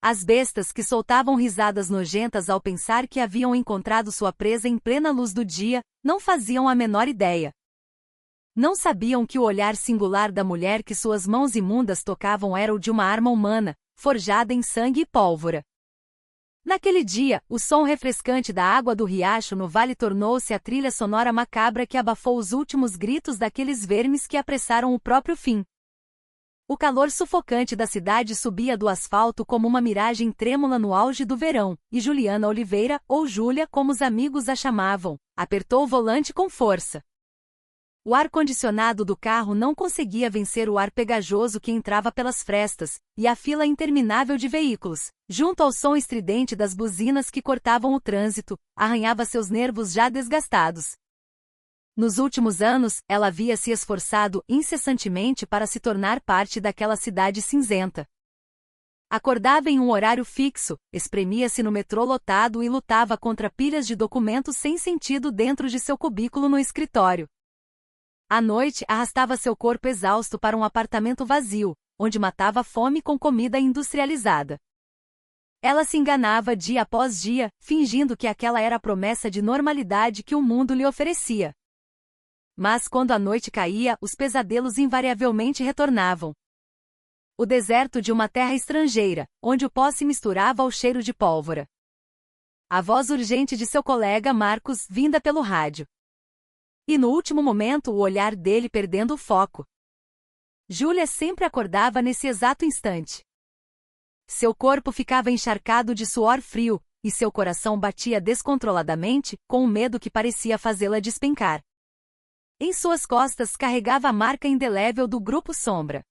As bestas que soltavam risadas nojentas ao pensar que haviam encontrado sua presa em plena luz do dia, não faziam a menor ideia. Não sabiam que o olhar singular da mulher que suas mãos imundas tocavam era o de uma arma humana, forjada em sangue e pólvora. Naquele dia, o som refrescante da água do riacho no vale tornou-se a trilha sonora macabra que abafou os últimos gritos daqueles vermes que apressaram o próprio fim. O calor sufocante da cidade subia do asfalto como uma miragem trêmula no auge do verão, e Juliana Oliveira, ou Júlia como os amigos a chamavam, apertou o volante com força. O ar-condicionado do carro não conseguia vencer o ar pegajoso que entrava pelas frestas, e a fila interminável de veículos, junto ao som estridente das buzinas que cortavam o trânsito, arranhava seus nervos já desgastados. Nos últimos anos, ela havia se esforçado incessantemente para se tornar parte daquela cidade cinzenta. Acordava em um horário fixo, espremia-se no metrô lotado e lutava contra pilhas de documentos sem sentido dentro de seu cubículo no escritório. À noite, arrastava seu corpo exausto para um apartamento vazio, onde matava a fome com comida industrializada. Ela se enganava dia após dia, fingindo que aquela era a promessa de normalidade que o mundo lhe oferecia. Mas quando a noite caía, os pesadelos invariavelmente retornavam. O deserto de uma terra estrangeira, onde o pó se misturava ao cheiro de pólvora. A voz urgente de seu colega Marcos, vinda pelo rádio. E no último momento o olhar dele perdendo o foco. Júlia sempre acordava nesse exato instante. Seu corpo ficava encharcado de suor frio, e seu coração batia descontroladamente, com um medo que parecia fazê-la despencar. Em suas costas carregava a marca indelével do Grupo Sombra.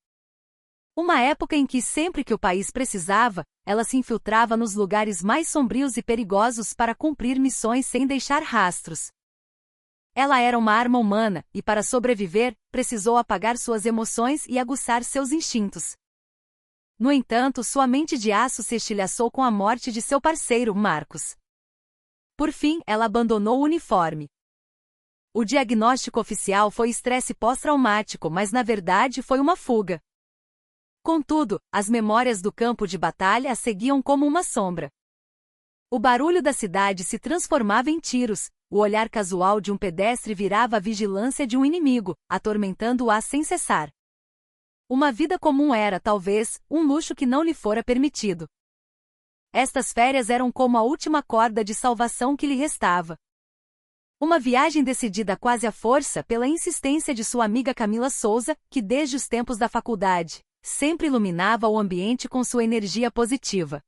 Uma época em que sempre que o país precisava, ela se infiltrava nos lugares mais sombrios e perigosos para cumprir missões sem deixar rastros. Ela era uma arma humana, e para sobreviver, precisou apagar suas emoções e aguçar seus instintos. No entanto, sua mente de aço se estilhaçou com a morte de seu parceiro, Marcos. Por fim, ela abandonou o uniforme. O diagnóstico oficial foi estresse pós-traumático, mas na verdade foi uma fuga. Contudo, as memórias do campo de batalha a seguiam como uma sombra. O barulho da cidade se transformava em tiros, o olhar casual de um pedestre virava a vigilância de um inimigo, atormentando-a sem cessar. Uma vida comum era, talvez, um luxo que não lhe fora permitido. Estas férias eram como a última corda de salvação que lhe restava. Uma viagem decidida quase à força pela insistência de sua amiga Camila Souza, que desde os tempos da faculdade, sempre iluminava o ambiente com sua energia positiva.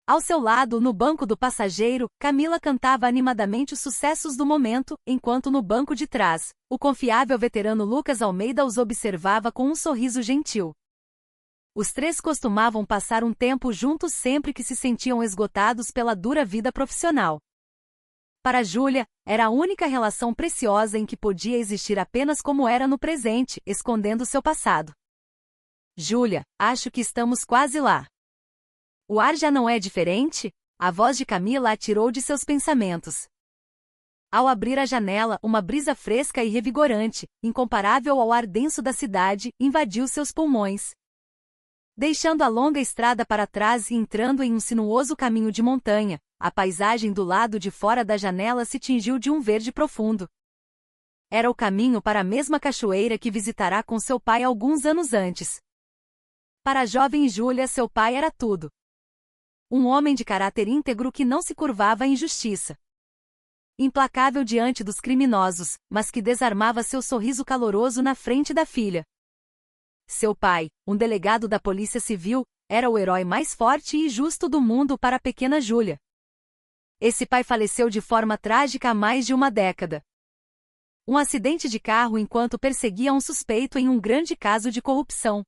Ao seu lado, no banco do passageiro, Camila cantava animadamente os sucessos do momento, enquanto no banco de trás, o confiável veterano Lucas Almeida os observava com um sorriso gentil. Os três costumavam passar um tempo juntos sempre que se sentiam esgotados pela dura vida profissional. Para Júlia, era a única relação preciosa em que podia existir apenas como era no presente, escondendo seu passado. Júlia, acho que estamos quase lá. O ar já não é diferente? A voz de Camila a tirou de seus pensamentos. Ao abrir a janela, uma brisa fresca e revigorante, incomparável ao ar denso da cidade, invadiu seus pulmões. Deixando a longa estrada para trás e entrando em um sinuoso caminho de montanha, a paisagem do lado de fora da janela se tingiu de um verde profundo. Era o caminho para a mesma cachoeira que visitará com seu pai alguns anos antes. Para a jovem Júlia, seu pai era tudo. Um homem de caráter íntegro que não se curvava à injustiça. Implacável diante dos criminosos, mas que desarmava seu sorriso caloroso na frente da filha. Seu pai, um delegado da Polícia Civil, era o herói mais forte e justo do mundo para a pequena Júlia. Esse pai faleceu de forma trágica há mais de uma década. Um acidente de carro enquanto perseguia um suspeito em um grande caso de corrupção.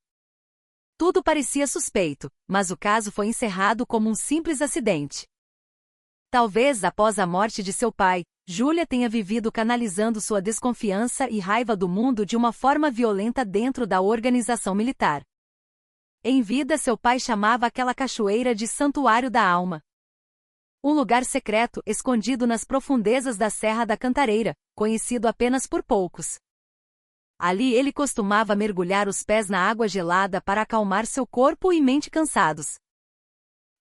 Tudo parecia suspeito, mas o caso foi encerrado como um simples acidente. Talvez após a morte de seu pai, Júlia tenha vivido canalizando sua desconfiança e raiva do mundo de uma forma violenta dentro da organização militar. Em vida, seu pai chamava aquela cachoeira de Santuário da Alma. Um lugar secreto escondido nas profundezas da Serra da Cantareira, conhecido apenas por poucos. Ali ele costumava mergulhar os pés na água gelada para acalmar seu corpo e mente cansados.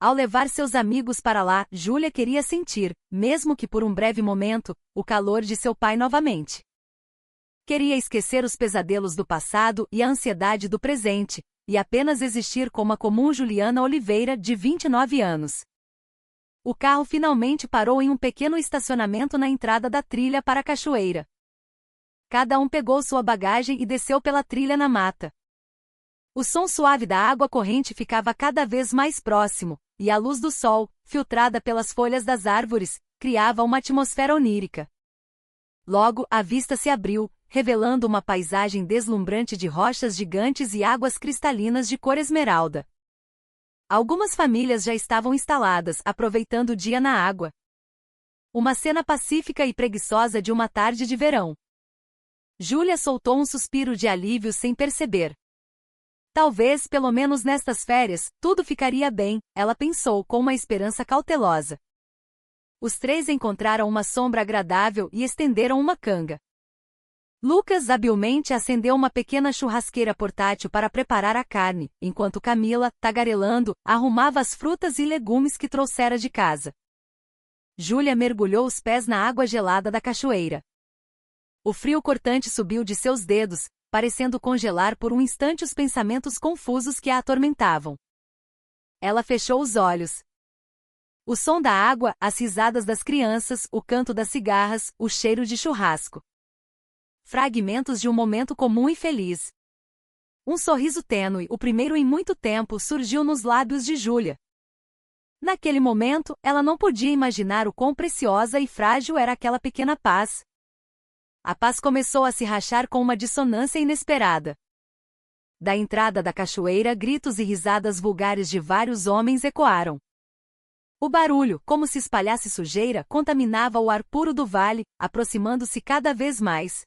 Ao levar seus amigos para lá, Júlia queria sentir, mesmo que por um breve momento, o calor de seu pai novamente. Queria esquecer os pesadelos do passado e a ansiedade do presente, e apenas existir como a comum Juliana Oliveira, de 29 anos. O carro finalmente parou em um pequeno estacionamento na entrada da trilha para a cachoeira. Cada um pegou sua bagagem e desceu pela trilha na mata. O som suave da água corrente ficava cada vez mais próximo, e a luz do sol, filtrada pelas folhas das árvores, criava uma atmosfera onírica. Logo, a vista se abriu, revelando uma paisagem deslumbrante de rochas gigantes e águas cristalinas de cor esmeralda. Algumas famílias já estavam instaladas, aproveitando o dia na água. Uma cena pacífica e preguiçosa de uma tarde de verão. Júlia soltou um suspiro de alívio sem perceber. Talvez, pelo menos nestas férias, tudo ficaria bem, ela pensou com uma esperança cautelosa. Os três encontraram uma sombra agradável e estenderam uma canga. Lucas habilmente acendeu uma pequena churrasqueira portátil para preparar a carne, enquanto Camila, tagarelando, arrumava as frutas e legumes que trouxera de casa. Júlia mergulhou os pés na água gelada da cachoeira. O frio cortante subiu de seus dedos, parecendo congelar por um instante os pensamentos confusos que a atormentavam. Ela fechou os olhos. O som da água, as risadas das crianças, o canto das cigarras, o cheiro de churrasco. Fragmentos de um momento comum e feliz. Um sorriso tênue, o primeiro em muito tempo, surgiu nos lábios de Júlia. Naquele momento, ela não podia imaginar o quão preciosa e frágil era aquela pequena paz. A paz começou a se rachar com uma dissonância inesperada. Da entrada da cachoeira, gritos e risadas vulgares de vários homens ecoaram. O barulho, como se espalhasse sujeira, contaminava o ar puro do vale, aproximando-se cada vez mais.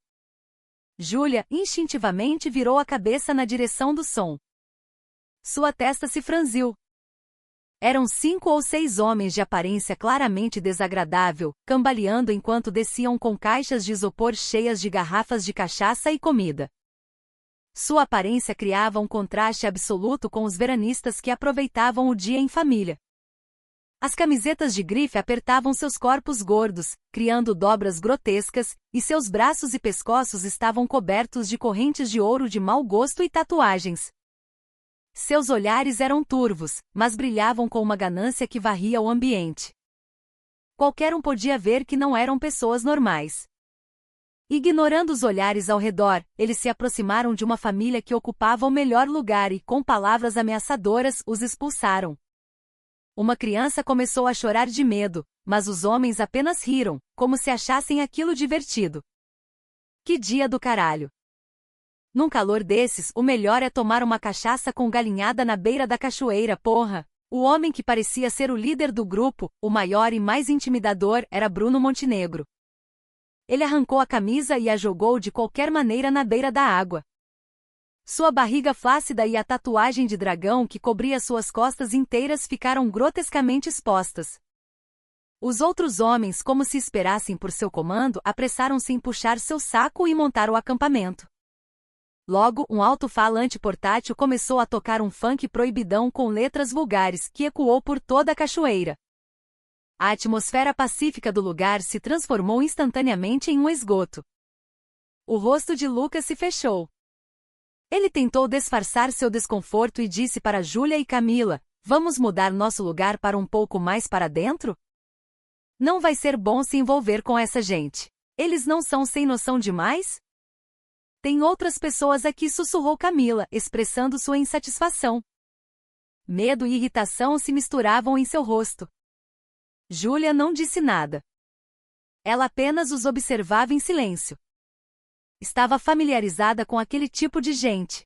Júlia, instintivamente, virou a cabeça na direção do som. Sua testa se franziu. Eram 5 ou 6 homens de aparência claramente desagradável, cambaleando enquanto desciam com caixas de isopor cheias de garrafas de cachaça e comida. Sua aparência criava um contraste absoluto com os veranistas que aproveitavam o dia em família. As camisetas de grife apertavam seus corpos gordos, criando dobras grotescas, e seus braços e pescoços estavam cobertos de correntes de ouro de mau gosto e tatuagens. Seus olhares eram turvos, mas brilhavam com uma ganância que varria o ambiente. Qualquer um podia ver que não eram pessoas normais. Ignorando os olhares ao redor, eles se aproximaram de uma família que ocupava o melhor lugar e, com palavras ameaçadoras, os expulsaram. Uma criança começou a chorar de medo, mas os homens apenas riram, como se achassem aquilo divertido. Que dia do caralho! Num calor desses, o melhor é tomar uma cachaça com galinhada na beira da cachoeira, porra! O homem que parecia ser o líder do grupo, o maior e mais intimidador, era Bruno Montenegro. Ele arrancou a camisa e a jogou de qualquer maneira na beira da água. Sua barriga flácida e a tatuagem de dragão que cobria suas costas inteiras ficaram grotescamente expostas. Os outros homens, como se esperassem por seu comando, apressaram-se em puxar seu saco e montar o acampamento. Logo, um alto-falante portátil começou a tocar um funk proibidão com letras vulgares que ecoou por toda a cachoeira. A atmosfera pacífica do lugar se transformou instantaneamente em um esgoto. O rosto de Lucas se fechou. Ele tentou disfarçar seu desconforto e disse para Júlia e Camila: "Vamos mudar nosso lugar para um pouco mais para dentro? Não vai ser bom se envolver com essa gente. Eles não são sem noção demais?" "Tem outras pessoas aqui", sussurrou Camila, expressando sua insatisfação. Medo e irritação se misturavam em seu rosto. Júlia não disse nada. Ela apenas os observava em silêncio. Estava familiarizada com aquele tipo de gente.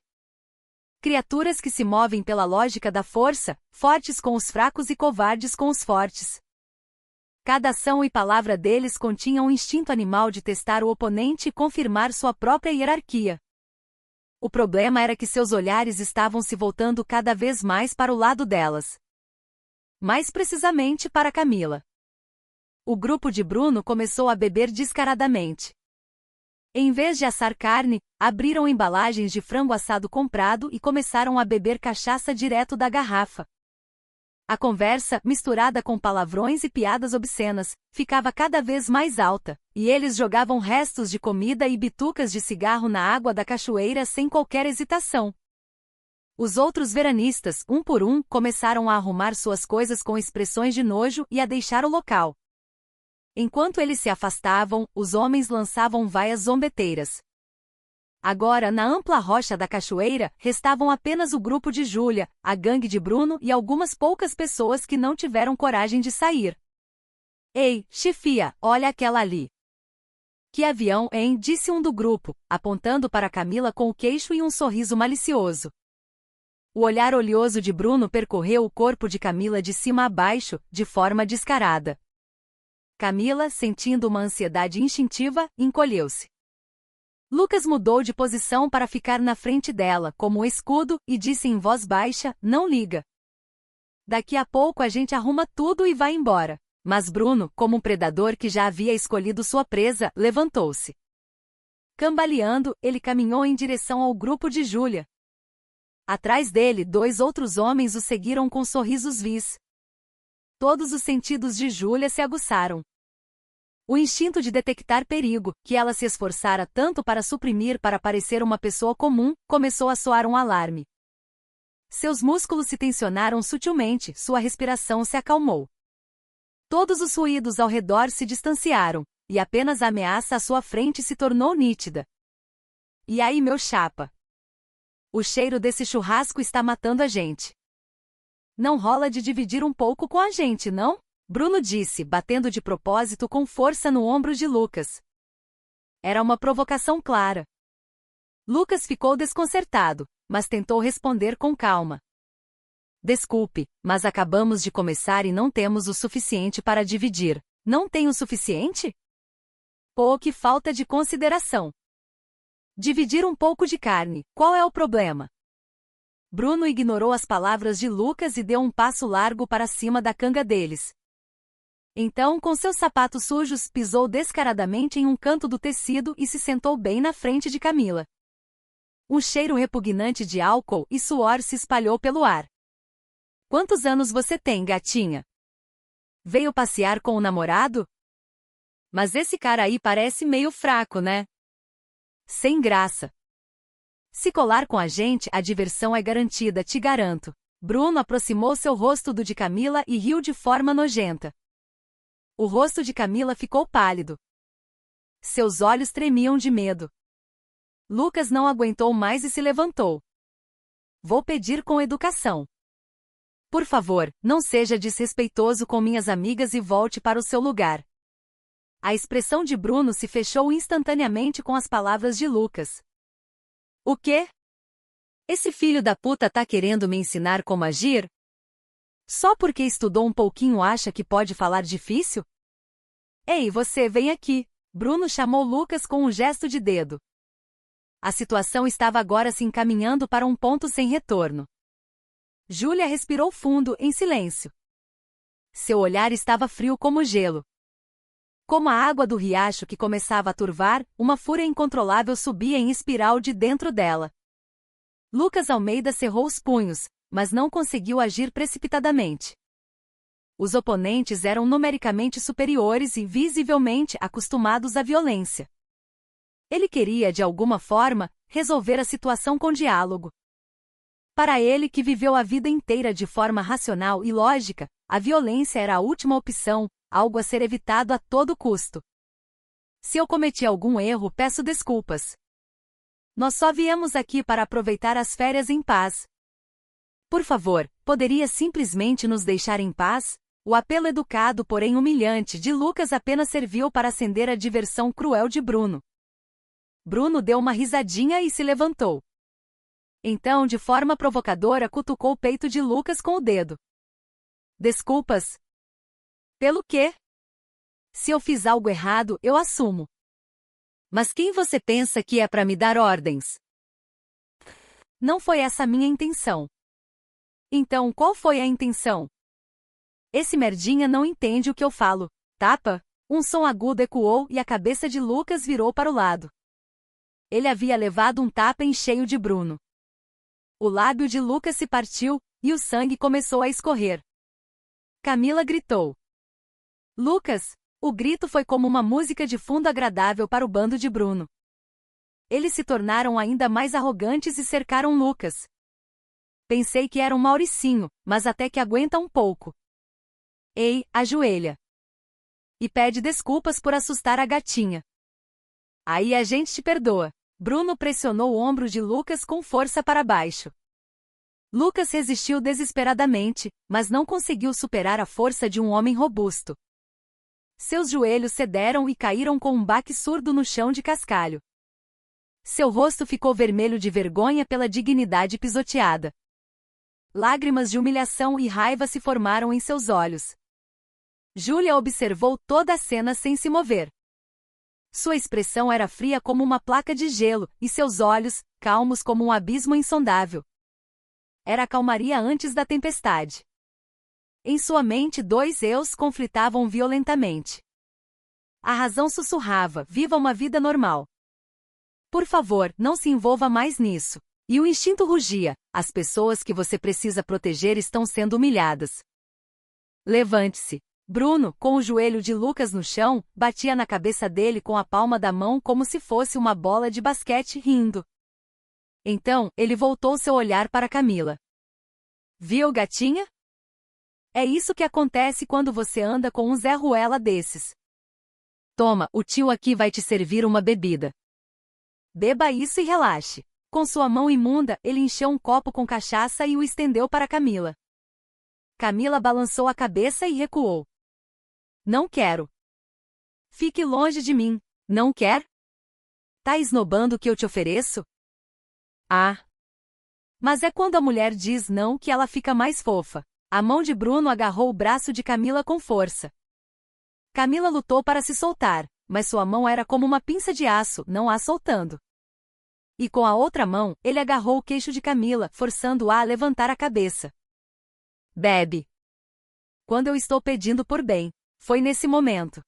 Criaturas que se movem pela lógica da força, fortes com os fracos e covardes com os fortes. Cada ação e palavra deles continha um instinto animal de testar o oponente e confirmar sua própria hierarquia. O problema era que seus olhares estavam se voltando cada vez mais para o lado delas. Mais precisamente para Camila. O grupo de Bruno começou a beber descaradamente. Em vez de assar carne, abriram embalagens de frango assado comprado e começaram a beber cachaça direto da garrafa. A conversa, misturada com palavrões e piadas obscenas, ficava cada vez mais alta, e eles jogavam restos de comida e bitucas de cigarro na água da cachoeira sem qualquer hesitação. Os outros veranistas, um por um, começaram a arrumar suas coisas com expressões de nojo e a deixar o local. Enquanto eles se afastavam, os homens lançavam vaias zombeteiras. Agora, na ampla rocha da cachoeira, restavam apenas o grupo de Júlia, a gangue de Bruno e algumas poucas pessoas que não tiveram coragem de sair. Ei, chefia, olha aquela ali. Que avião, hein? Disse um do grupo, apontando para Camila com o queixo e um sorriso malicioso. O olhar oleoso de Bruno percorreu o corpo de Camila de cima a baixo, de forma descarada. Camila, sentindo uma ansiedade instintiva, encolheu-se. Lucas mudou de posição para ficar na frente dela, como um escudo, e disse em voz baixa, não liga. Daqui a pouco a gente arruma tudo e vai embora. Mas Bruno, como um predador que já havia escolhido sua presa, levantou-se. Cambaleando, ele caminhou em direção ao grupo de Júlia. Atrás dele, 2 outros homens o seguiram com sorrisos vis. Todos os sentidos de Júlia se aguçaram. O instinto de detectar perigo, que ela se esforçara tanto para suprimir para parecer uma pessoa comum, começou a soar um alarme. Seus músculos se tensionaram sutilmente, sua respiração se acalmou. Todos os ruídos ao redor se distanciaram, e apenas a ameaça à sua frente se tornou nítida. E aí, meu chapa? O cheiro desse churrasco está matando a gente. Não rola de dividir um pouco com a gente, não? Bruno disse, batendo de propósito com força no ombro de Lucas. Era uma provocação clara. Lucas ficou desconcertado, mas tentou responder com calma. Desculpe, mas acabamos de começar e não temos o suficiente para dividir. Não tem o suficiente? Pô, que falta de consideração. Dividir um pouco de carne, qual é o problema? Bruno ignorou as palavras de Lucas e deu um passo largo para cima da canga deles. Então, com seus sapatos sujos, pisou descaradamente em um canto do tecido e se sentou bem na frente de Camila. Um cheiro repugnante de álcool e suor se espalhou pelo ar. Quantos anos você tem, gatinha? Veio passear com o namorado? Mas esse cara aí parece meio fraco, né? Sem graça. Se colar com a gente, a diversão é garantida, te garanto. Bruno aproximou seu rosto do de Camila e riu de forma nojenta. O rosto de Camila ficou pálido. Seus olhos tremiam de medo. Lucas não aguentou mais e se levantou. Vou pedir com educação. Por favor, não seja desrespeitoso com minhas amigas e volte para o seu lugar. A expressão de Bruno se fechou instantaneamente com as palavras de Lucas. O quê? Esse filho da puta tá querendo me ensinar como agir? Só porque estudou um pouquinho acha que pode falar difícil? Ei, você, vem aqui. Bruno chamou Lucas com um gesto de dedo. A situação estava agora se encaminhando para um ponto sem retorno. Júlia respirou fundo, em silêncio. Seu olhar estava frio como gelo. Como a água do riacho que começava a turvar, uma fúria incontrolável subia em espiral de dentro dela. Lucas Almeida cerrou os punhos, mas não conseguiu agir precipitadamente. Os oponentes eram numericamente superiores e visivelmente acostumados à violência. Ele queria, de alguma forma, resolver a situação com diálogo. Para ele, que viveu a vida inteira de forma racional e lógica, a violência era a última opção, algo a ser evitado a todo custo. Se eu cometi algum erro, peço desculpas. Nós só viemos aqui para aproveitar as férias em paz. Por favor, poderia simplesmente nos deixar em paz? O apelo educado, porém humilhante, de Lucas apenas serviu para acender a diversão cruel de Bruno. Bruno deu uma risadinha e se levantou. Então, de forma provocadora, cutucou o peito de Lucas com o dedo. Desculpas. Pelo quê? Se eu fiz algo errado, eu assumo. Mas quem você pensa que é para me dar ordens? Não foi essa a minha intenção. Então, qual foi a intenção? Esse merdinha não entende o que eu falo. Tapa? Um som agudo ecoou e a cabeça de Lucas virou para o lado. Ele havia levado um tapa em cheio de Bruno. O lábio de Lucas se partiu, e o sangue começou a escorrer. Camila gritou. Lucas! O grito foi como uma música de fundo agradável para o bando de Bruno. Eles se tornaram ainda mais arrogantes e cercaram Lucas. Pensei que era um Mauricinho, mas até que aguenta um pouco. Ei, ajoelha. E pede desculpas por assustar a gatinha. Aí a gente te perdoa. Bruno pressionou o ombro de Lucas com força para baixo. Lucas resistiu desesperadamente, mas não conseguiu superar a força de um homem robusto. Seus joelhos cederam e caíram com um baque surdo no chão de cascalho. Seu rosto ficou vermelho de vergonha pela dignidade pisoteada. Lágrimas de humilhação e raiva se formaram em seus olhos. Júlia observou toda a cena sem se mover. Sua expressão era fria como uma placa de gelo, e seus olhos, calmos como um abismo insondável. Era a calmaria antes da tempestade. Em sua mente, dois eus conflitavam violentamente. A razão sussurrava: viva uma vida normal. Por favor, não se envolva mais nisso. E o instinto rugia: as pessoas que você precisa proteger estão sendo humilhadas. Levante-se. Bruno, com o joelho de Lucas no chão, batia na cabeça dele com a palma da mão como se fosse uma bola de basquete, rindo. Então, ele voltou seu olhar para Camila. Viu, gatinha? É isso que acontece quando você anda com um Zé Ruela desses. Toma, o tio aqui vai te servir uma bebida. Beba isso e relaxe. Com sua mão imunda, ele encheu um copo com cachaça e o estendeu para Camila. Camila balançou a cabeça e recuou. Não quero. Fique longe de mim. Não quer? Tá esnobando o que eu te ofereço? Ah. Mas é quando a mulher diz não que ela fica mais fofa. A mão de Bruno agarrou o braço de Camila com força. Camila lutou para se soltar, mas sua mão era como uma pinça de aço, não a soltando. E com a outra mão, ele agarrou o queixo de Camila, forçando-a a levantar a cabeça. Bebe. Quando eu estou pedindo por bem. Foi nesse momento.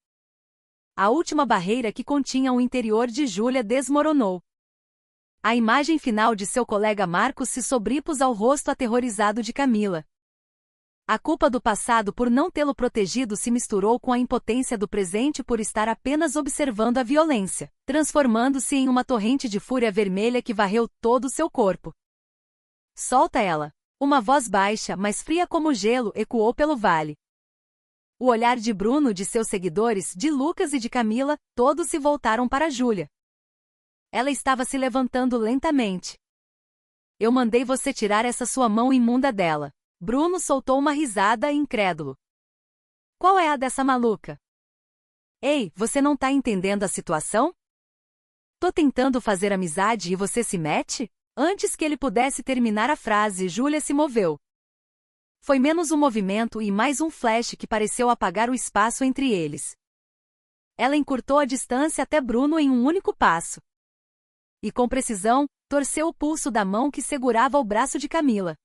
A última barreira que continha o interior de Júlia desmoronou. A imagem final de seu colega Marcos se sobrepôs ao rosto aterrorizado de Camila. A culpa do passado por não tê-lo protegido se misturou com a impotência do presente por estar apenas observando a violência, transformando-se em uma torrente de fúria vermelha que varreu todo o seu corpo. Solta ela! Uma voz baixa, mas fria como gelo, ecoou pelo vale. O olhar de Bruno, de seus seguidores, de Lucas e de Camila, todos se voltaram para Júlia. Ela estava se levantando lentamente. Eu mandei você tirar essa sua mão imunda dela. Bruno soltou uma risada incrédulo. Qual é a dessa maluca? Ei, você não tá entendendo a situação? Tô tentando fazer amizade e você se mete? Antes que ele pudesse terminar a frase, Júlia se moveu. Foi menos um movimento e mais um flash que pareceu apagar o espaço entre eles. Ela encurtou a distância até Bruno em um único passo. E com precisão, torceu o pulso da mão que segurava o braço de Camila.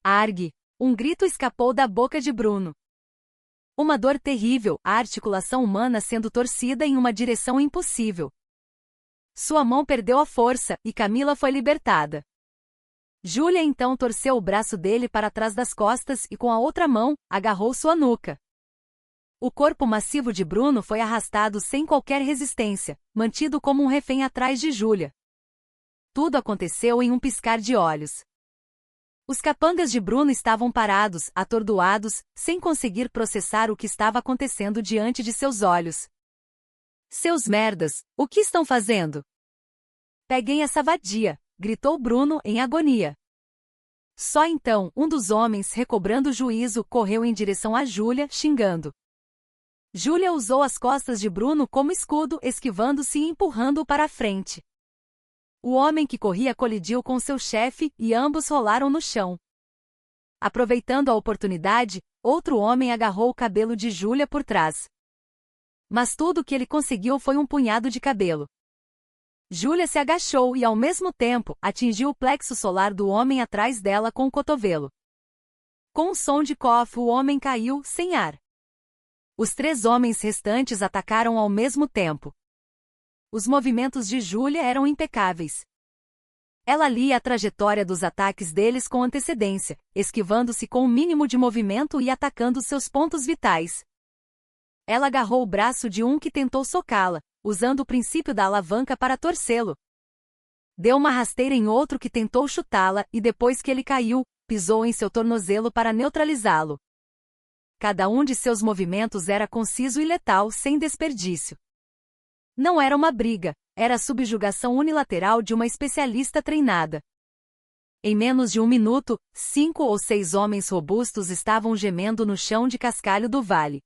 Argue! Um grito escapou da boca de Bruno. Uma dor terrível, a articulação humana sendo torcida em uma direção impossível. Sua mão perdeu a força, e Camila foi libertada. Júlia então torceu o braço dele para trás das costas e com a outra mão, agarrou sua nuca. O corpo massivo de Bruno foi arrastado sem qualquer resistência, mantido como um refém atrás de Júlia. Tudo aconteceu em um piscar de olhos. Os capangas de Bruno estavam parados, atordoados, sem conseguir processar o que estava acontecendo diante de seus olhos. Seus merdas, o que estão fazendo? Peguem essa vadia, gritou Bruno em agonia. Só então, um dos homens, recobrando o juízo, correu em direção a Júlia, xingando. Júlia usou as costas de Bruno como escudo, esquivando-se e empurrando-o para a frente. O homem que corria colidiu com seu chefe e ambos rolaram no chão. Aproveitando a oportunidade, outro homem agarrou o cabelo de Júlia por trás. Mas tudo o que ele conseguiu foi um punhado de cabelo. Júlia se agachou e, ao mesmo tempo, atingiu o plexo solar do homem atrás dela com o cotovelo. Com um som de cofe, o homem caiu, sem ar. Os 3 homens restantes atacaram ao mesmo tempo. Os movimentos de Júlia eram impecáveis. Ela lia a trajetória dos ataques deles com antecedência, esquivando-se com o mínimo de movimento e atacando seus pontos vitais. Ela agarrou o braço de um que tentou socá-la, usando o princípio da alavanca para torcê-lo. Deu uma rasteira em outro que tentou chutá-la e depois que ele caiu, pisou em seu tornozelo para neutralizá-lo. Cada um de seus movimentos era conciso e letal, sem desperdício. Não era uma briga, era a subjugação unilateral de uma especialista treinada. Em menos de 1 minuto, 5 ou 6 homens robustos estavam gemendo no chão de cascalho do vale.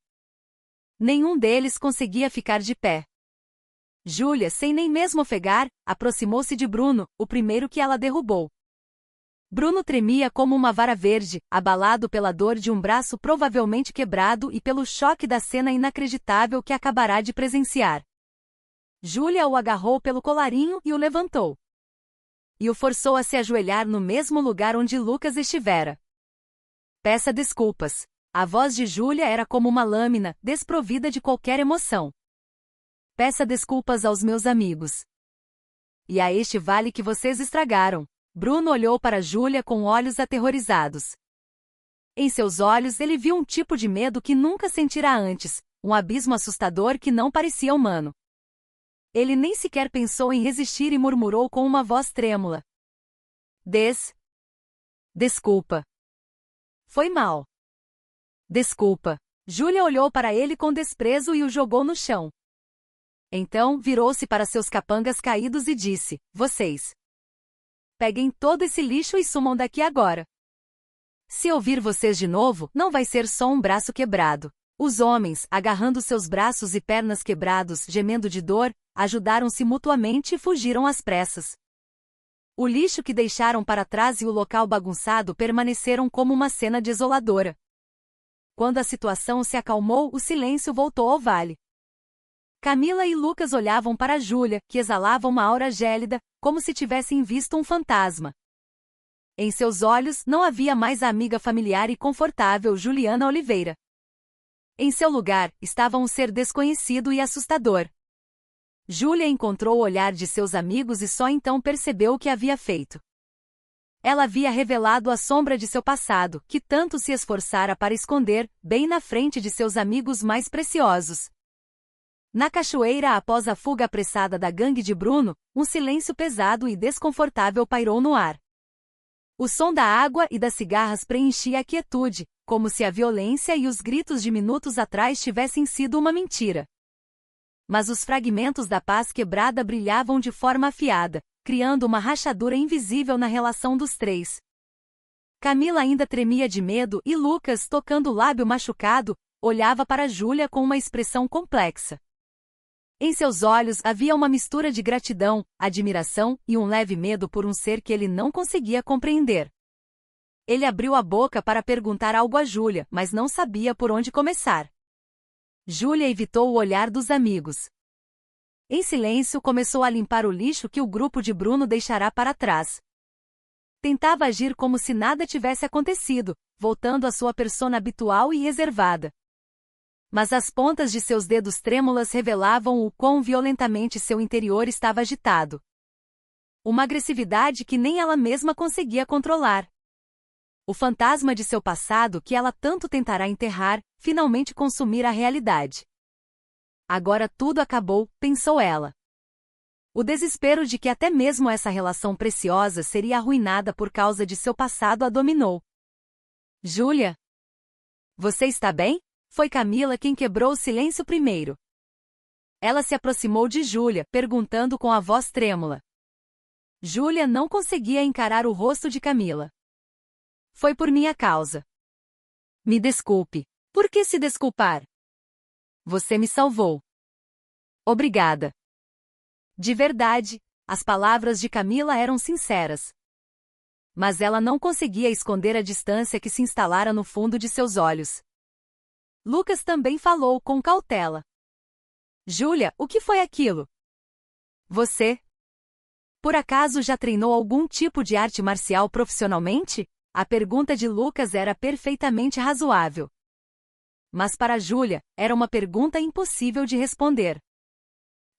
Nenhum deles conseguia ficar de pé. Júlia, sem nem mesmo ofegar, aproximou-se de Bruno, o primeiro que ela derrubou. Bruno tremia como uma vara verde, abalado pela dor de um braço provavelmente quebrado e pelo choque da cena inacreditável que acabará de presenciar. Júlia o agarrou pelo colarinho e o levantou. E o forçou a se ajoelhar no mesmo lugar onde Lucas estivera. Peça desculpas. A voz de Júlia era como uma lâmina, desprovida de qualquer emoção. Peça desculpas aos meus amigos. E a este vale que vocês estragaram. Bruno olhou para Júlia com olhos aterrorizados. Em seus olhos ele viu um tipo de medo que nunca sentira antes, um abismo assustador que não parecia humano. Ele nem sequer pensou em resistir e murmurou com uma voz trêmula. Desculpa. Foi mal. Desculpa. Júlia olhou para ele com desprezo e o jogou no chão. Então, virou-se para seus capangas caídos e disse, vocês. Peguem todo esse lixo e sumam daqui agora. Se ouvir vocês de novo, não vai ser só um braço quebrado. Os homens, agarrando seus braços e pernas quebrados, gemendo de dor, ajudaram-se mutuamente e fugiram às pressas. O lixo que deixaram para trás e o local bagunçado permaneceram como uma cena desoladora. Quando a situação se acalmou, o silêncio voltou ao vale. Camila e Lucas olhavam para Júlia, que exalava uma aura gélida, como se tivessem visto um fantasma. Em seus olhos não havia mais a amiga familiar e confortável Juliana Oliveira. Em seu lugar, estava um ser desconhecido e assustador. Júlia encontrou o olhar de seus amigos e só então percebeu o que havia feito. Ela havia revelado a sombra de seu passado, que tanto se esforçara para esconder, bem na frente de seus amigos mais preciosos. Na cachoeira, após a fuga apressada da gangue de Bruno, um silêncio pesado e desconfortável pairou no ar. O som da água e das cigarras preenchia a quietude, como se a violência e os gritos de minutos atrás tivessem sido uma mentira. Mas os fragmentos da paz quebrada brilhavam de forma afiada, criando uma rachadura invisível na relação dos três. Camila ainda tremia de medo e Lucas, tocando o lábio machucado, olhava para Júlia com uma expressão complexa. Em seus olhos havia uma mistura de gratidão, admiração e um leve medo por um ser que ele não conseguia compreender. Ele abriu a boca para perguntar algo a Júlia, mas não sabia por onde começar. Júlia evitou o olhar dos amigos. Em silêncio, começou a limpar o lixo que o grupo de Bruno deixará para trás. Tentava agir como se nada tivesse acontecido, voltando à sua persona habitual e reservada. Mas as pontas de seus dedos trêmulas revelavam o quão violentamente seu interior estava agitado. Uma agressividade que nem ela mesma conseguia controlar. O fantasma de seu passado que ela tanto tentará enterrar, finalmente consumir a realidade. Agora tudo acabou, pensou ela. O desespero de que até mesmo essa relação preciosa seria arruinada por causa de seu passado a dominou. Júlia? Você está bem? Foi Camila quem quebrou o silêncio primeiro. Ela se aproximou de Júlia, perguntando com a voz trêmula. Júlia não conseguia encarar o rosto de Camila. Foi por minha causa. Me desculpe. Por que se desculpar? Você me salvou. Obrigada. De verdade, as palavras de Camila eram sinceras. Mas ela não conseguia esconder a distância que se instalara no fundo de seus olhos. Lucas também falou com cautela. Júlia, o que foi aquilo? Você? Por acaso já treinou algum tipo de arte marcial profissionalmente? A pergunta de Lucas era perfeitamente razoável. Mas para Júlia, era uma pergunta impossível de responder.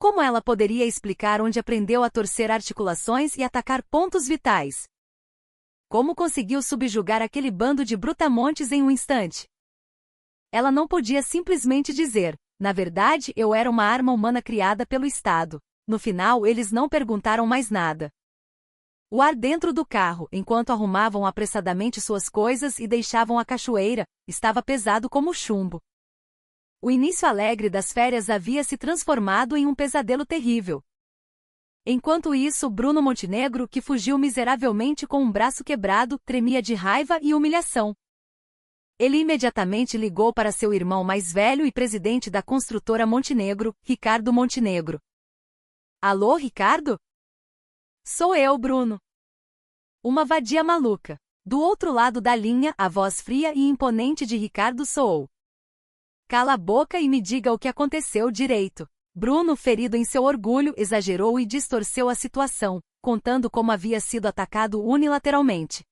Como ela poderia explicar onde aprendeu a torcer articulações e atacar pontos vitais? Como conseguiu subjugar aquele bando de brutamontes em um instante? Ela não podia simplesmente dizer: na verdade, eu era uma arma humana criada pelo Estado. No final, eles não perguntaram mais nada. O ar dentro do carro, enquanto arrumavam apressadamente suas coisas e deixavam a cachoeira, estava pesado como chumbo. O início alegre das férias havia se transformado em um pesadelo terrível. Enquanto isso, Bruno Montenegro, que fugiu miseravelmente com um braço quebrado, tremia de raiva e humilhação. Ele imediatamente ligou para seu irmão mais velho e presidente da construtora Montenegro, Ricardo Montenegro. Alô, Ricardo? Sou eu, Bruno. Uma vadia maluca. Do outro lado da linha, a voz fria e imponente de Ricardo soou. Cala a boca e me diga o que aconteceu direito. Bruno, ferido em seu orgulho, exagerou e distorceu a situação, contando como havia sido atacado unilateralmente.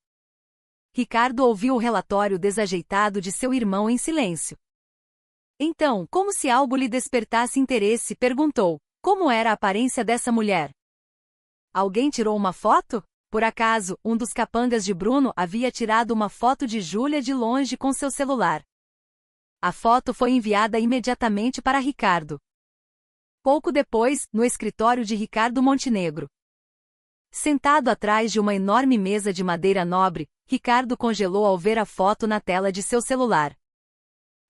Ricardo ouviu o relatório desajeitado de seu irmão em silêncio. Então, como se algo lhe despertasse interesse, perguntou: como era a aparência dessa mulher? Alguém tirou uma foto? Por acaso, um dos capangas de Bruno havia tirado uma foto de Júlia de longe com seu celular. A foto foi enviada imediatamente para Ricardo. Pouco depois, no escritório de Ricardo Montenegro. Sentado atrás de uma enorme mesa de madeira nobre, Ricardo congelou ao ver a foto na tela de seu celular.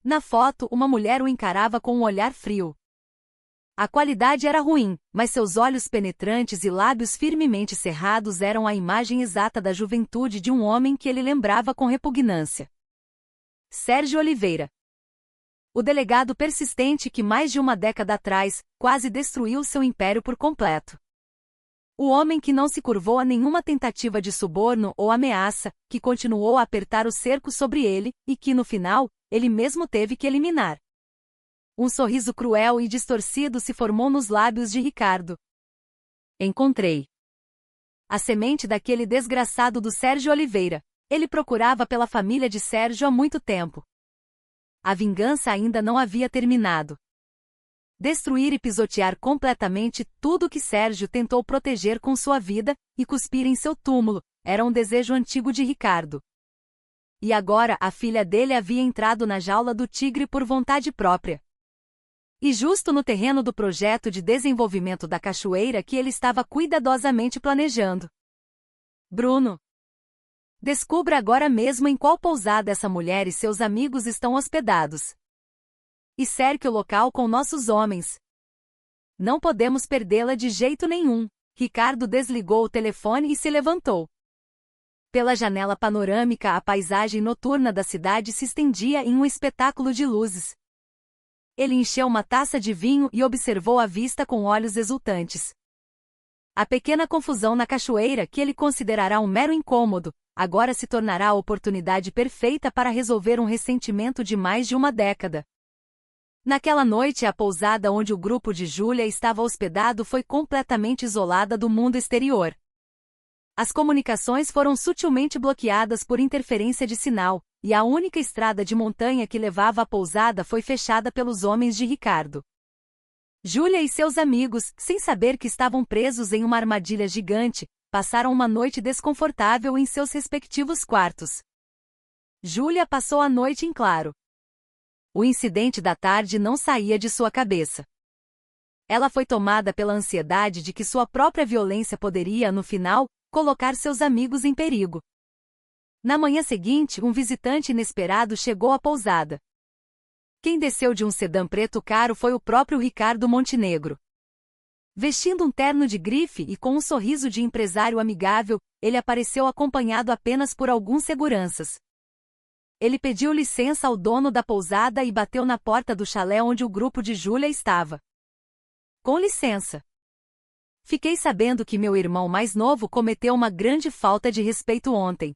Na foto, uma mulher o encarava com um olhar frio. A qualidade era ruim, mas seus olhos penetrantes e lábios firmemente cerrados eram a imagem exata da juventude de um homem que ele lembrava com repugnância. Sérgio Oliveira. O delegado persistente que mais de uma década atrás, quase destruiu seu império por completo. O homem que não se curvou a nenhuma tentativa de suborno ou ameaça, que continuou a apertar o cerco sobre ele, e que no final, ele mesmo teve que eliminar. Um sorriso cruel e distorcido se formou nos lábios de Ricardo. Encontrei a semente daquele desgraçado do Sérgio Oliveira. Ele procurava pela família de Sérgio há muito tempo. A vingança ainda não havia terminado. Destruir e pisotear completamente tudo que Sérgio tentou proteger com sua vida, e cuspir em seu túmulo, era um desejo antigo de Ricardo. E agora a filha dele havia entrado na jaula do tigre por vontade própria. E justo no terreno do projeto de desenvolvimento da cachoeira que ele estava cuidadosamente planejando. Bruno. Descubra agora mesmo em qual pousada essa mulher e seus amigos estão hospedados. E cerque o local com nossos homens. Não podemos perdê-la de jeito nenhum. Ricardo desligou o telefone e se levantou. Pela janela panorâmica, a paisagem noturna da cidade se estendia em um espetáculo de luzes. Ele encheu uma taça de vinho e observou a vista com olhos exultantes. A pequena confusão na cachoeira, que ele considerará um mero incômodo, agora se tornará a oportunidade perfeita para resolver um ressentimento de mais de uma década. Naquela noite, a pousada onde o grupo de Júlia estava hospedado foi completamente isolada do mundo exterior. As comunicações foram sutilmente bloqueadas por interferência de sinal, e a única estrada de montanha que levava à pousada foi fechada pelos homens de Ricardo. Júlia e seus amigos, sem saber que estavam presos em uma armadilha gigante, passaram uma noite desconfortável em seus respectivos quartos. Júlia passou a noite em claro. O incidente da tarde não saía de sua cabeça. Ela foi tomada pela ansiedade de que sua própria violência poderia, no final, colocar seus amigos em perigo. Na manhã seguinte, um visitante inesperado chegou à pousada. Quem desceu de um sedã preto caro foi o próprio Ricardo Montenegro. Vestindo um terno de grife e com um sorriso de empresário amigável, ele apareceu acompanhado apenas por alguns seguranças. Ele pediu licença ao dono da pousada e bateu na porta do chalé onde o grupo de Júlia estava. Com licença. Fiquei sabendo que meu irmão mais novo cometeu uma grande falta de respeito ontem.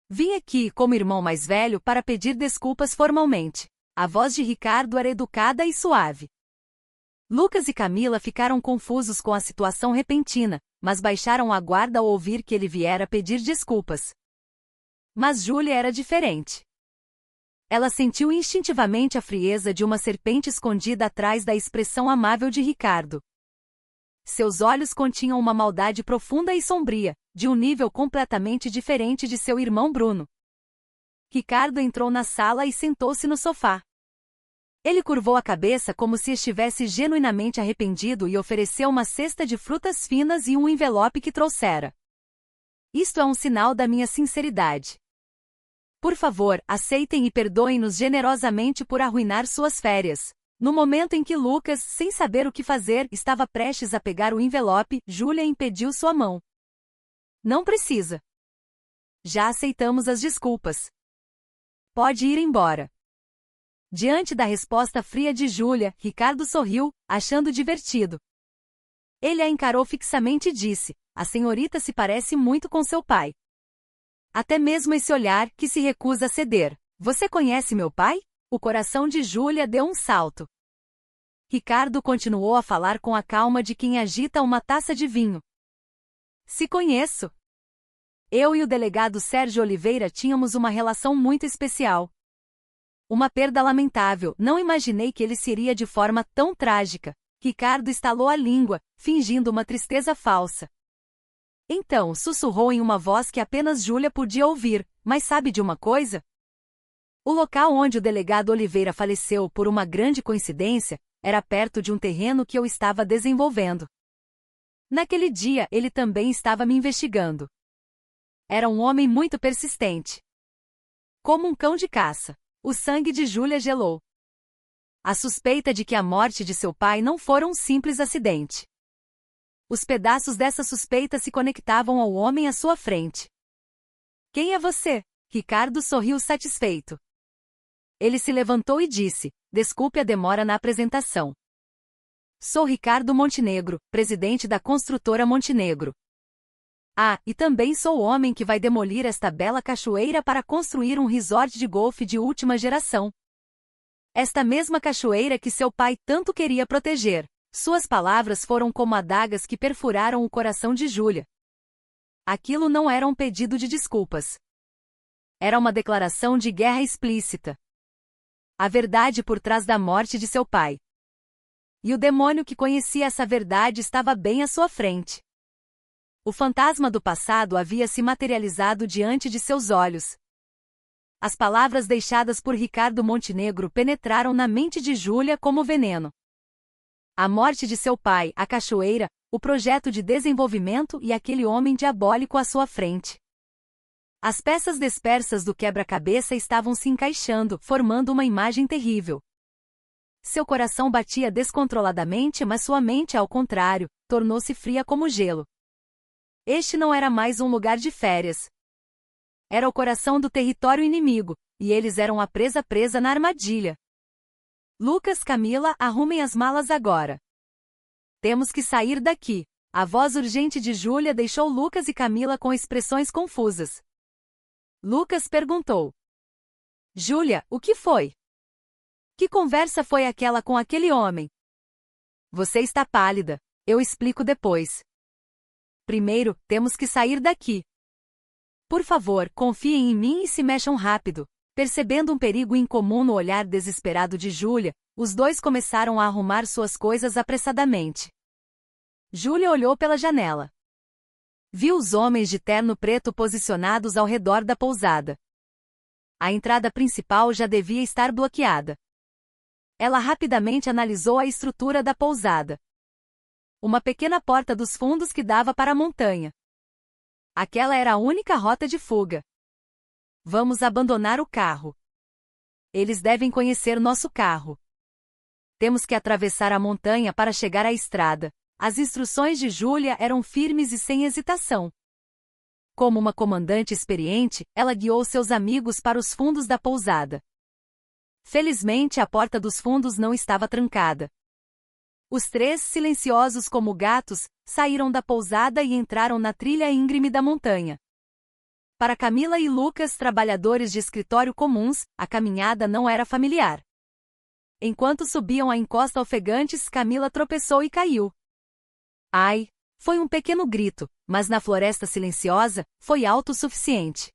Vim aqui, como irmão mais velho, para pedir desculpas formalmente. A voz de Ricardo era educada e suave. Lucas e Camila ficaram confusos com a situação repentina, mas baixaram a guarda ao ouvir que ele viera pedir desculpas. Mas Júlia era diferente. Ela sentiu instintivamente a frieza de uma serpente escondida atrás da expressão amável de Ricardo. Seus olhos continham uma maldade profunda e sombria, de um nível completamente diferente de seu irmão Bruno. Ricardo entrou na sala e sentou-se no sofá. Ele curvou a cabeça como se estivesse genuinamente arrependido e ofereceu uma cesta de frutas finas e um envelope que trouxera. Isto é um sinal da minha sinceridade. Por favor, aceitem e perdoem-nos generosamente por arruinar suas férias. No momento em que Lucas, sem saber o que fazer, estava prestes a pegar o envelope, Júlia impediu sua mão. Não precisa. Já aceitamos as desculpas. Pode ir embora. Diante da resposta fria de Júlia, Ricardo sorriu, achando divertido. Ele a encarou fixamente e disse: a senhorita se parece muito com seu pai. Até mesmo esse olhar, que se recusa a ceder. Você conhece meu pai? O coração de Júlia deu um salto. Ricardo continuou a falar com a calma de quem agita uma taça de vinho. Se conheço. Eu e o delegado Sérgio Oliveira tínhamos uma relação muito especial. Uma perda lamentável, não imaginei que ele seria de forma tão trágica. Ricardo estalou a língua, fingindo uma tristeza falsa. Então, sussurrou em uma voz que apenas Júlia podia ouvir, mas sabe de uma coisa? O local onde o delegado Oliveira faleceu por uma grande coincidência, era perto de um terreno que eu estava desenvolvendo. Naquele dia, ele também estava me investigando. Era um homem muito persistente. Como um cão de caça. O sangue de Júlia gelou. A suspeita de que a morte de seu pai não fora um simples acidente. Os pedaços dessa suspeita se conectavam ao homem à sua frente. Quem é você? Ricardo sorriu satisfeito. Ele se levantou e disse: desculpe a demora na apresentação. Sou Ricardo Montenegro, presidente da construtora Montenegro. Ah, e também sou o homem que vai demolir esta bela cachoeira para construir um resort de golfe de última geração. Esta mesma cachoeira que seu pai tanto queria proteger. Suas palavras foram como adagas que perfuraram o coração de Júlia. Aquilo não era um pedido de desculpas. Era uma declaração de guerra explícita. A verdade por trás da morte de seu pai. E o demônio que conhecia essa verdade estava bem à sua frente. O fantasma do passado havia se materializado diante de seus olhos. As palavras deixadas por Ricardo Montenegro penetraram na mente de Júlia como veneno. A morte de seu pai, a cachoeira, o projeto de desenvolvimento e aquele homem diabólico à sua frente. As peças dispersas do quebra-cabeça estavam se encaixando, formando uma imagem terrível. Seu coração batia descontroladamente, mas sua mente, ao contrário, tornou-se fria como gelo. Este não era mais um lugar de férias. Era o coração do território inimigo, e eles eram a presa na armadilha. Lucas, Camila, arrumem as malas agora. Temos que sair daqui. A voz urgente de Júlia deixou Lucas e Camila com expressões confusas. Lucas perguntou: Júlia, o que foi? Que conversa foi aquela com aquele homem? Você está pálida. Eu explico depois. Primeiro, temos que sair daqui. Por favor, confiem em mim e se mexam rápido. Percebendo um perigo incomum no olhar desesperado de Júlia, os dois começaram a arrumar suas coisas apressadamente. Júlia olhou pela janela. Viu os homens de terno preto posicionados ao redor da pousada. A entrada principal já devia estar bloqueada. Ela rapidamente analisou a estrutura da pousada. Uma pequena porta dos fundos que dava para a montanha. Aquela era a única rota de fuga. Vamos abandonar o carro. Eles devem conhecer nosso carro. Temos que atravessar a montanha para chegar à estrada. As instruções de Júlia eram firmes e sem hesitação. Como uma comandante experiente, ela guiou seus amigos para os fundos da pousada. Felizmente, a porta dos fundos não estava trancada. Os três, silenciosos como gatos, saíram da pousada e entraram na trilha íngreme da montanha. Para Camila e Lucas, trabalhadores de escritório comuns, a caminhada não era familiar. Enquanto subiam a encosta ofegantes, Camila tropeçou e caiu. Ai! Foi um pequeno grito, mas na floresta silenciosa, foi alto o suficiente.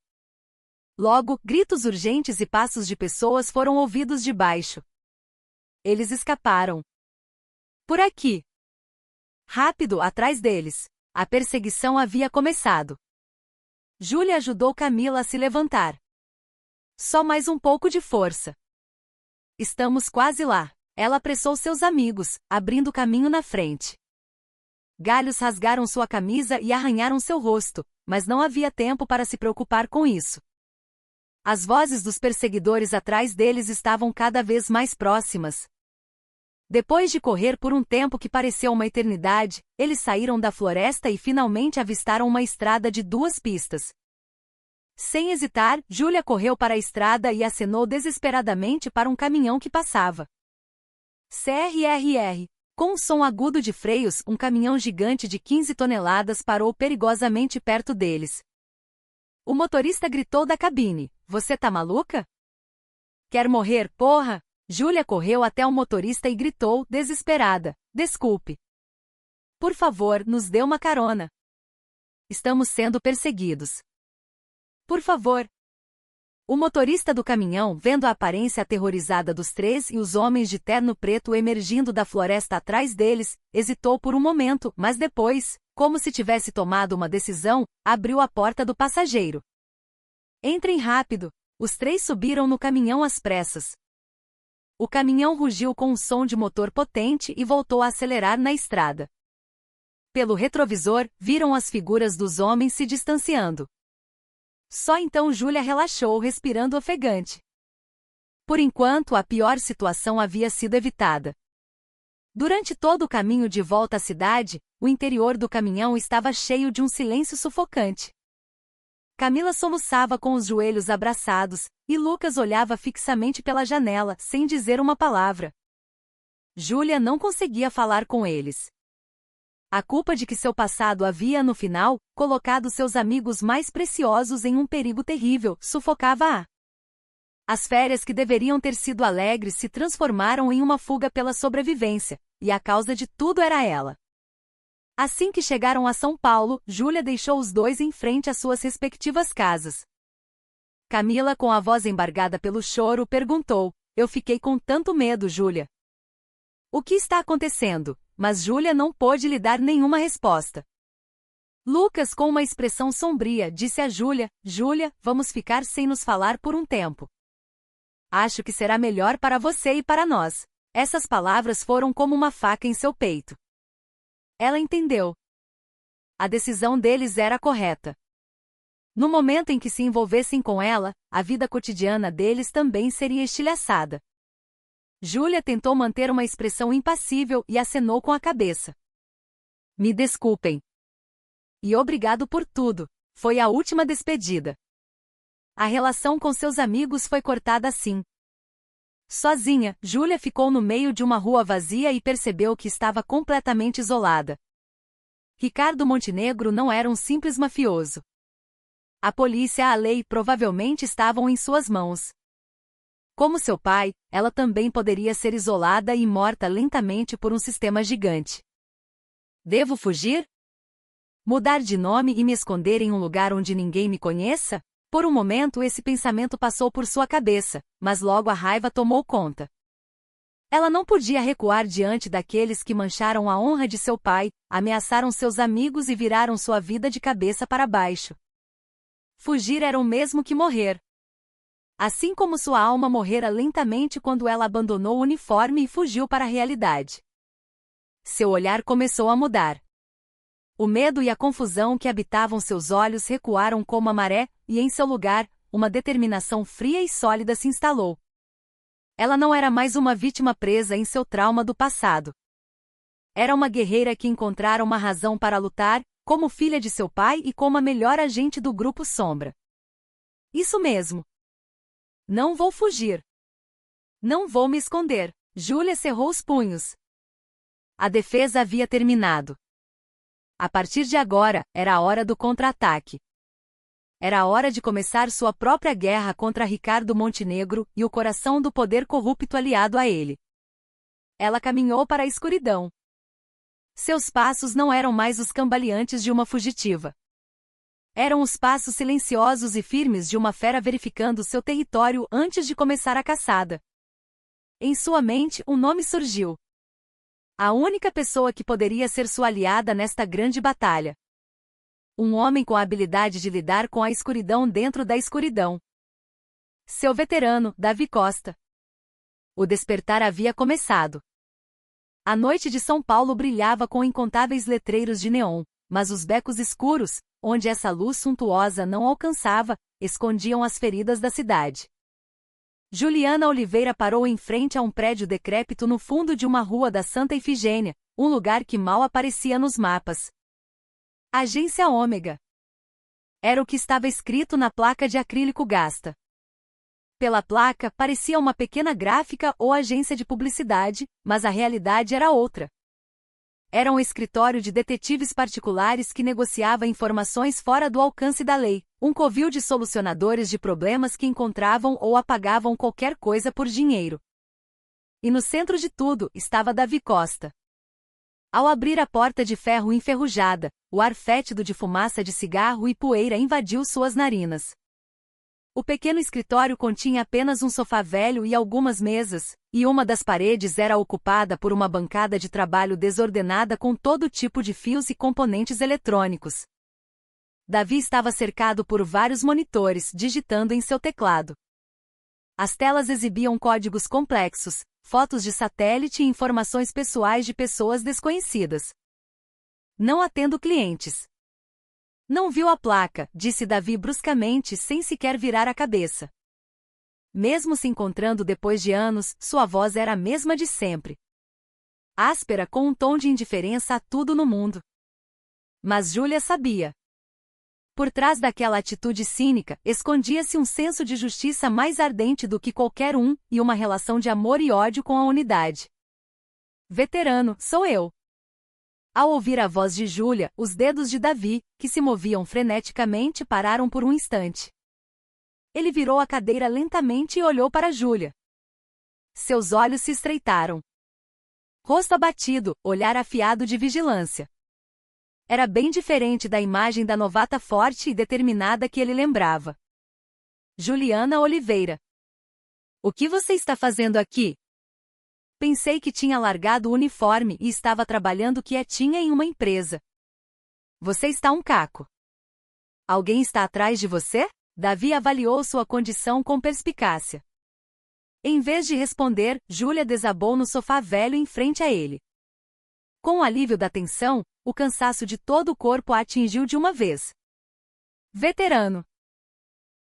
Logo, gritos urgentes e passos de pessoas foram ouvidos de baixo. Eles escaparam. Por aqui. Rápido, atrás deles. A perseguição havia começado. Júlia ajudou Camila a se levantar. Só mais um pouco de força. Estamos quase lá. Ela apressou seus amigos, abrindo caminho na frente. Galhos rasgaram sua camisa e arranharam seu rosto, mas não havia tempo para se preocupar com isso. As vozes dos perseguidores atrás deles estavam cada vez mais próximas. Depois de correr por um tempo que pareceu uma eternidade, eles saíram da floresta e finalmente avistaram uma estrada de 2 pistas. Sem hesitar, Júlia correu para a estrada e acenou desesperadamente para um caminhão que passava. CRRR. Com um som agudo de freios, um caminhão gigante de 15 toneladas parou perigosamente perto deles. O motorista gritou da cabine: "Você tá maluca? Quer morrer, porra?" Júlia correu até o motorista e gritou, desesperada: "Desculpe. Por favor, nos dê uma carona. Estamos sendo perseguidos. Por favor." O motorista do caminhão, vendo a aparência aterrorizada dos 3 e os homens de terno preto emergindo da floresta atrás deles, hesitou por um momento, mas depois, como se tivesse tomado uma decisão, abriu a porta do passageiro. "Entrem rápido." Os 3 subiram no caminhão às pressas. O caminhão rugiu com um som de motor potente e voltou a acelerar na estrada. Pelo retrovisor, viram as figuras dos homens se distanciando. Só então Júlia relaxou, respirando ofegante. Por enquanto, a pior situação havia sido evitada. Durante todo o caminho de volta à cidade, o interior do caminhão estava cheio de um silêncio sufocante. Camila soluçava com os joelhos abraçados, e Lucas olhava fixamente pela janela, sem dizer uma palavra. Júlia não conseguia falar com eles. A culpa de que seu passado havia, no final, colocado seus amigos mais preciosos em um perigo terrível, sufocava-a. As férias que deveriam ter sido alegres se transformaram em uma fuga pela sobrevivência, e a causa de tudo era ela. Assim que chegaram a São Paulo, Júlia deixou os 2 em frente às suas respectivas casas. Camila, com a voz embargada pelo choro, perguntou: "Eu fiquei com tanto medo, Júlia. O que está acontecendo?" Mas Júlia não pôde lhe dar nenhuma resposta. Lucas, com uma expressão sombria, disse a Júlia: "Júlia, vamos ficar sem nos falar por um tempo. Acho que será melhor para você e para nós." Essas palavras foram como uma faca em seu peito. Ela entendeu. A decisão deles era correta. No momento em que se envolvessem com ela, a vida cotidiana deles também seria estilhaçada. Júlia tentou manter uma expressão impassível e acenou com a cabeça. "Me desculpem. E obrigado por tudo." Foi a última despedida. A relação com seus amigos foi cortada assim. Sozinha, Júlia ficou no meio de uma rua vazia e percebeu que estava completamente isolada. Ricardo Montenegro não era um simples mafioso. A polícia e a lei provavelmente estavam em suas mãos. Como seu pai, ela também poderia ser isolada e morta lentamente por um sistema gigante. Devo fugir? Mudar de nome e me esconder em um lugar onde ninguém me conheça? Por um momento esse pensamento passou por sua cabeça, mas logo a raiva tomou conta. Ela não podia recuar diante daqueles que mancharam a honra de seu pai, ameaçaram seus amigos e viraram sua vida de cabeça para baixo. Fugir era o mesmo que morrer. Assim como sua alma morrera lentamente quando ela abandonou o uniforme e fugiu para a realidade. Seu olhar começou a mudar. O medo e a confusão que habitavam seus olhos recuaram como a maré, e em seu lugar, uma determinação fria e sólida se instalou. Ela não era mais uma vítima presa em seu trauma do passado. Era uma guerreira que encontrara uma razão para lutar, como filha de seu pai e como a melhor agente do Grupo Sombra. Isso mesmo. Não vou fugir. Não vou me esconder. Júlia cerrou os punhos. A defesa havia terminado. A partir de agora, era a hora do contra-ataque. Era a hora de começar sua própria guerra contra Ricardo Montenegro e o coração do poder corrupto aliado a ele. Ela caminhou para a escuridão. Seus passos não eram mais os cambaleantes de uma fugitiva. Eram os passos silenciosos e firmes de uma fera verificando seu território antes de começar a caçada. Em sua mente, um nome surgiu. A única pessoa que poderia ser sua aliada nesta grande batalha. Um homem com a habilidade de lidar com a escuridão dentro da escuridão. Seu veterano, Davi Costa. O despertar havia começado. A noite de São Paulo brilhava com incontáveis letreiros de neon, mas os becos escuros, onde essa luz suntuosa não alcançava, escondiam as feridas da cidade. Juliana Oliveira parou em frente a um prédio decrépito no fundo de uma rua da Santa Ifigênia, um lugar que mal aparecia nos mapas. Agência Ômega. Era o que estava escrito na placa de acrílico gasta. Pela placa, parecia uma pequena gráfica ou agência de publicidade, mas a realidade era outra. Era um escritório de detetives particulares que negociava informações fora do alcance da lei, um covil de solucionadores de problemas que encontravam ou apagavam qualquer coisa por dinheiro. E no centro de tudo estava Davi Costa. Ao abrir a porta de ferro enferrujada, o ar fétido de fumaça de cigarro e poeira invadiu suas narinas. O pequeno escritório continha apenas um sofá velho e algumas mesas, e uma das paredes era ocupada por uma bancada de trabalho desordenada com todo tipo de fios e componentes eletrônicos. Davi estava cercado por vários monitores, digitando em seu teclado. As telas exibiam códigos complexos, fotos de satélite e informações pessoais de pessoas desconhecidas. Não atendo clientes. Não viu a placa, disse Davi bruscamente sem sequer virar a cabeça. Mesmo se encontrando depois de anos, sua voz era a mesma de sempre. Áspera com um tom de indiferença a tudo no mundo. Mas Júlia sabia. Por trás daquela atitude cínica, escondia-se um senso de justiça mais ardente do que qualquer um, e uma relação de amor e ódio com a unidade. Veterano, sou eu. Ao ouvir a voz de Júlia, os dedos de Davi, que se moviam freneticamente, pararam por um instante. Ele virou a cadeira lentamente e olhou para Júlia. Seus olhos se estreitaram. Rosto abatido, olhar afiado de vigilância. Era bem diferente da imagem da novata forte e determinada que ele lembrava. Juliana Oliveira. O que você está fazendo aqui? Pensei que tinha largado o uniforme e estava trabalhando quietinha em uma empresa. Você está um caco. Alguém está atrás de você? Davi avaliou sua condição com perspicácia. Em vez de responder, Júlia desabou no sofá velho em frente a ele. Com o alívio da tensão, o cansaço de todo o corpo a atingiu de uma vez. Veterano.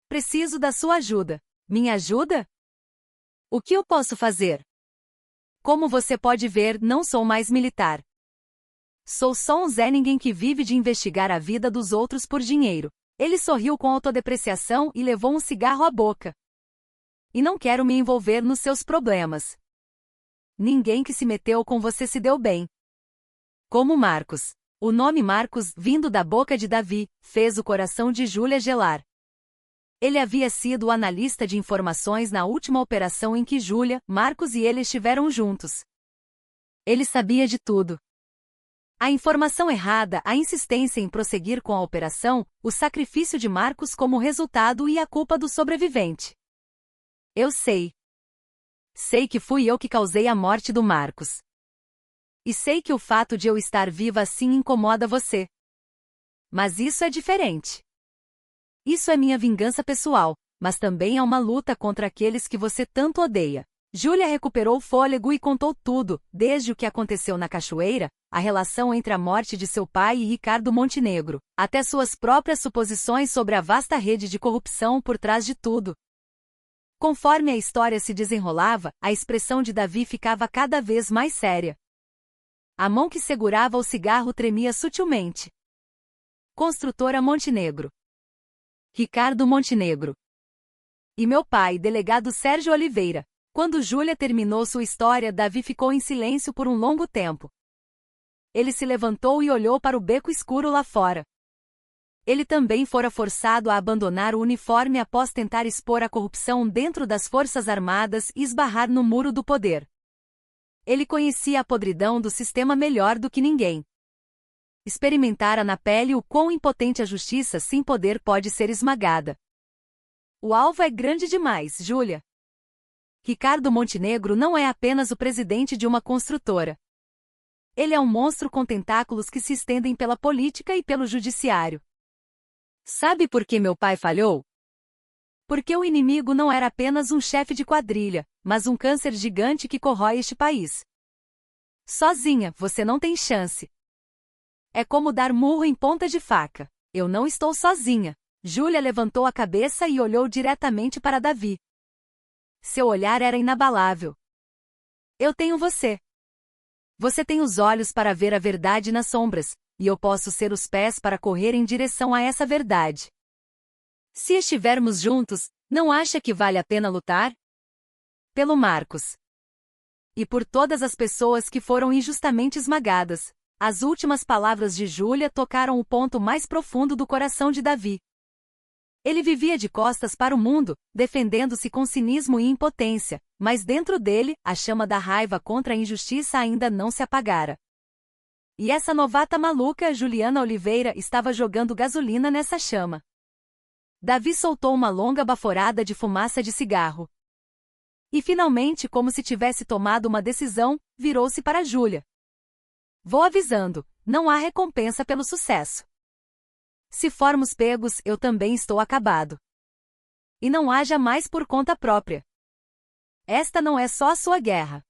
Preciso da sua ajuda. Minha ajuda? O que eu posso fazer? Como você pode ver, não sou mais militar. Sou só um Zé Ninguém que vive de investigar a vida dos outros por dinheiro. Ele sorriu com autodepreciação e levou um cigarro à boca. E não quero me envolver nos seus problemas. Ninguém que se meteu com você se deu bem. Como Marcos. O nome Marcos, vindo da boca de Davi, fez o coração de Júlia gelar. Ele havia sido o analista de informações na última operação em que Júlia, Marcos e ele estiveram juntos. Ele sabia de tudo. A informação errada, a insistência em prosseguir com a operação, o sacrifício de Marcos como resultado e a culpa do sobrevivente. Eu sei. Sei que fui eu que causei a morte do Marcos. E sei que o fato de eu estar viva assim incomoda você. Mas isso é diferente. Isso é minha vingança pessoal, mas também é uma luta contra aqueles que você tanto odeia. Júlia recuperou o fôlego e contou tudo, desde o que aconteceu na cachoeira, a relação entre a morte de seu pai e Ricardo Montenegro, até suas próprias suposições sobre a vasta rede de corrupção por trás de tudo. Conforme a história se desenrolava, a expressão de Davi ficava cada vez mais séria. A mão que segurava o cigarro tremia sutilmente. Construtora Montenegro. Ricardo Montenegro. E meu pai, delegado Sérgio Oliveira. Quando Júlia terminou sua história, Davi ficou em silêncio por um longo tempo. Ele se levantou e olhou para o beco escuro lá fora. Ele também fora forçado a abandonar o uniforme após tentar expor a corrupção dentro das Forças Armadas e esbarrar no muro do poder. Ele conhecia a podridão do sistema melhor do que ninguém. experimentara na pele o quão impotente a justiça sem poder pode ser esmagada. O alvo é grande demais, Júlia. Ricardo Montenegro não é apenas o presidente de uma construtora. Ele é um monstro com tentáculos que se estendem pela política e pelo judiciário. Sabe por que meu pai falhou? Porque o inimigo não era apenas um chefe de quadrilha, mas um câncer gigante que corrói este país. Sozinha, você não tem chance. É como dar murro em ponta de faca. Eu não estou sozinha. Júlia levantou a cabeça e olhou diretamente para Davi. Seu olhar era inabalável. Eu tenho você. Você tem os olhos para ver a verdade nas sombras, e eu posso ser os pés para correr em direção a essa verdade. Se estivermos juntos, não acha que vale a pena lutar? Pelo Marcos. E por todas as pessoas que foram injustamente esmagadas. As últimas palavras de Júlia tocaram o ponto mais profundo do coração de Davi. Ele vivia de costas para o mundo, defendendo-se com cinismo e impotência, mas dentro dele, a chama da raiva contra a injustiça ainda não se apagara. E essa novata maluca, Juliana Oliveira, estava jogando gasolina nessa chama. Davi soltou uma longa baforada de fumaça de cigarro. E finalmente, como se tivesse tomado uma decisão, virou-se para Júlia. Vou avisando, não há recompensa pelo sucesso. Se formos pegos, eu também estou acabado. E não haja mais por conta própria. Esta não é só a sua guerra.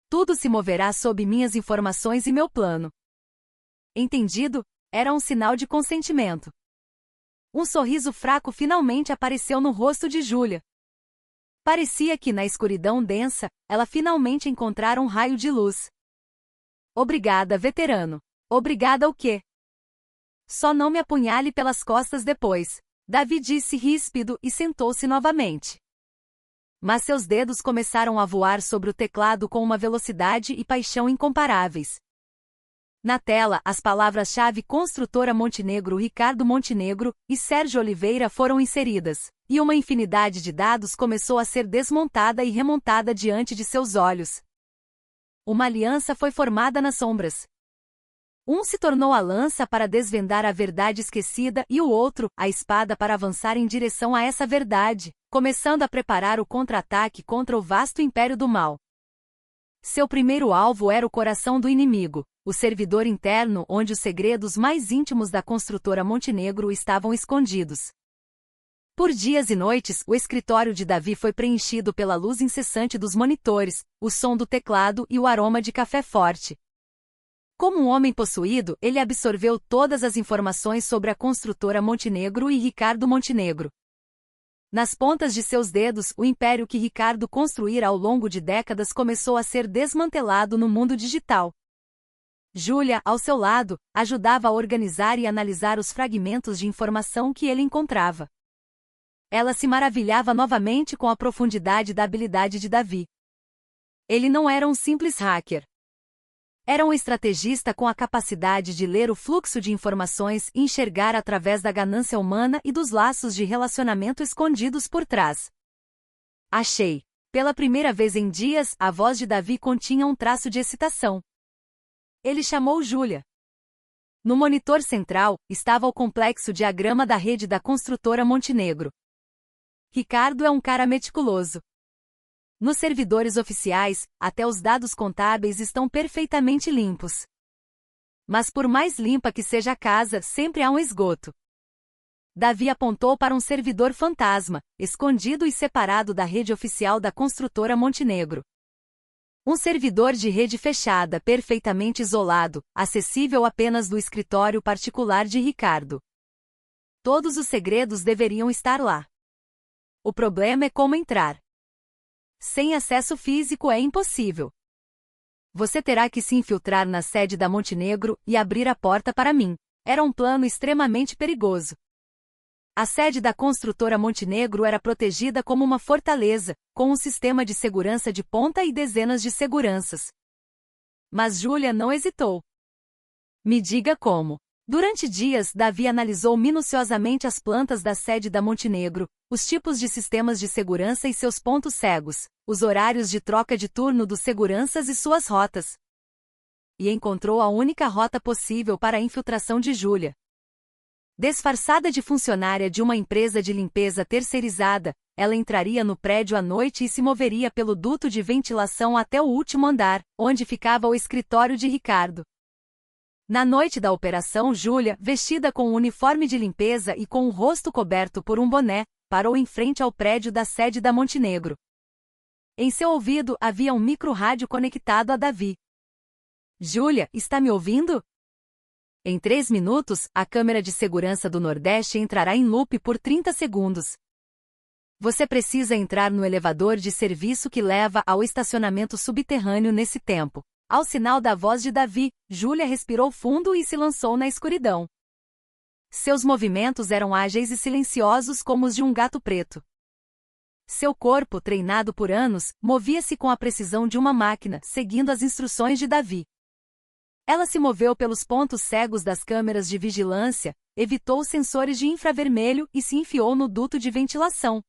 Tudo se moverá sob minhas informações e meu plano. Entendido? Era um sinal de consentimento. Um sorriso fraco finalmente apareceu no rosto de Júlia. Parecia que, na escuridão densa, ela finalmente encontrara um raio de luz. Obrigada, veterano. Obrigada o quê? Só não me apunhale pelas costas depois. Davi disse ríspido e sentou-se novamente. Mas seus dedos começaram a voar sobre o teclado com uma velocidade e paixão incomparáveis. Na tela, as palavras-chave Construtora Montenegro, Ricardo Montenegro e Sérgio Oliveira foram inseridas, e uma infinidade de dados começou a ser desmontada e remontada diante de seus olhos. Uma aliança foi formada nas sombras. Um se tornou a lança para desvendar a verdade esquecida e o outro, a espada para avançar em direção a essa verdade, começando a preparar o contra-ataque contra o vasto império do mal. Seu primeiro alvo era o coração do inimigo, o servidor interno onde os segredos mais íntimos da construtora Montenegro estavam escondidos. Por dias e noites, o escritório de Davi foi preenchido pela luz incessante dos monitores, o som do teclado e o aroma de café forte. Como um homem possuído, ele absorveu todas as informações sobre a construtora Montenegro e Ricardo Montenegro. Nas pontas de seus dedos, o império que Ricardo construíra ao longo de décadas começou a ser desmantelado no mundo digital. Júlia, ao seu lado, ajudava a organizar e analisar os fragmentos de informação que ele encontrava. Ela se maravilhava novamente com a profundidade da habilidade de Davi. Ele não era um simples hacker. Era um estrategista com a capacidade de ler o fluxo de informações e enxergar através da ganância humana e dos laços de relacionamento escondidos por trás. Achei. Pela primeira vez em dias, a voz de Davi continha um traço de excitação. Ele chamou Júlia. No monitor central, estava o complexo diagrama da rede da construtora Montenegro. Ricardo é um cara meticuloso. Nos servidores oficiais, até os dados contábeis estão perfeitamente limpos. Mas por mais limpa que seja a casa, sempre há um esgoto. Davi apontou para um servidor fantasma, escondido e separado da rede oficial da construtora Montenegro. Um servidor de rede fechada, perfeitamente isolado, acessível apenas do escritório particular de Ricardo. Todos os segredos deveriam estar lá. O problema é como entrar. Sem acesso físico é impossível. Você terá que se infiltrar na sede da Montenegro e abrir a porta para mim. Era um plano extremamente perigoso. A sede da construtora Montenegro era protegida como uma fortaleza, com um sistema de segurança de ponta e dezenas de seguranças. Mas Júlia não hesitou. Me diga como. Durante dias, Davi analisou minuciosamente as plantas da sede da Montenegro, os tipos de sistemas de segurança e seus pontos cegos, os horários de troca de turno dos seguranças e suas rotas. e encontrou a única rota possível para a infiltração de Júlia. Disfarçada de funcionária de uma empresa de limpeza terceirizada, ela entraria no prédio à noite e se moveria pelo duto de ventilação até o último andar, onde ficava o escritório de Ricardo. Na noite da operação, Júlia, vestida com um uniforme de limpeza e com o rosto coberto por um boné, parou em frente ao prédio da sede da Montenegro. Em seu ouvido havia um micro-rádio conectado a Davi. Júlia, está me ouvindo? Em 3 minutos, a câmera de segurança do Nordeste entrará em loop por 30 segundos. Você precisa entrar no elevador de serviço que leva ao estacionamento subterrâneo nesse tempo. Ao sinal da voz de Davi, Júlia respirou fundo e se lançou na escuridão. Seus movimentos eram ágeis e silenciosos como os de um gato preto. Seu corpo, treinado por anos, movia-se com a precisão de uma máquina, seguindo as instruções de Davi. Ela se moveu pelos pontos cegos das câmeras de vigilância, evitou os sensores de infravermelho e se enfiou no duto de ventilação.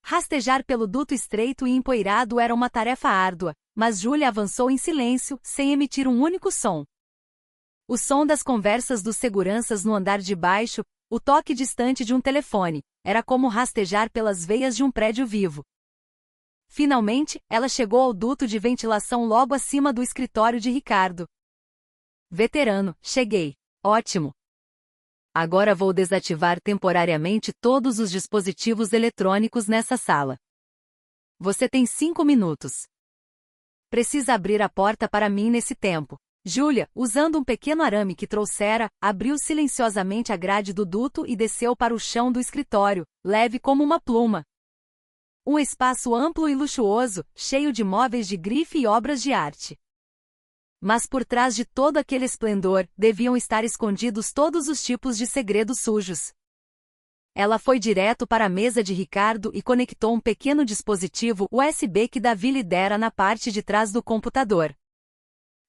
Rastejar pelo duto estreito e empoeirado era uma tarefa árdua, mas Júlia avançou em silêncio, sem emitir um único som. O som das conversas dos seguranças no andar de baixo, o toque distante de um telefone, era como rastejar pelas veias de um prédio vivo. Finalmente, ela chegou ao duto de ventilação logo acima do escritório de Ricardo. Veterano, cheguei. Ótimo. Agora vou desativar temporariamente todos os dispositivos eletrônicos nessa sala. Você tem 5 minutos. Precisa abrir a porta para mim nesse tempo. Júlia, usando um pequeno arame que trouxera, abriu silenciosamente a grade do duto e desceu para o chão do escritório, leve como uma pluma. Um espaço amplo e luxuoso, cheio de móveis de grife e obras de arte. Mas por trás de todo aquele esplendor, deviam estar escondidos todos os tipos de segredos sujos. Ela foi direto para a mesa de Ricardo e conectou um pequeno dispositivo USB que Davi lhe dera na parte de trás do computador.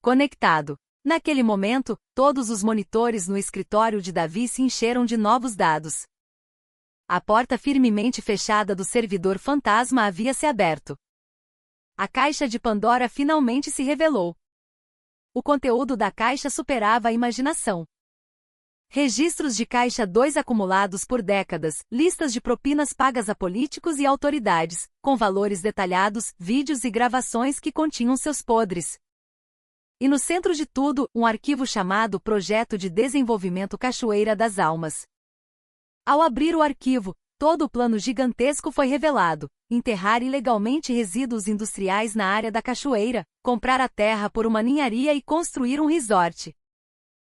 Conectado. Naquele momento, todos os monitores no escritório de Davi se encheram de novos dados. A porta firmemente fechada do servidor fantasma havia se aberto. A caixa de Pandora finalmente se revelou. O conteúdo da caixa superava a imaginação. Registros de caixa 2 acumulados por décadas, listas de propinas pagas a políticos e autoridades, com valores detalhados, vídeos e gravações que continham seus podres. E no centro de tudo, um arquivo chamado Projeto de Desenvolvimento Cachoeira das Almas. Ao abrir o arquivo, todo o plano gigantesco foi revelado: enterrar ilegalmente resíduos industriais na área da cachoeira, comprar a terra por uma ninharia e construir um resort.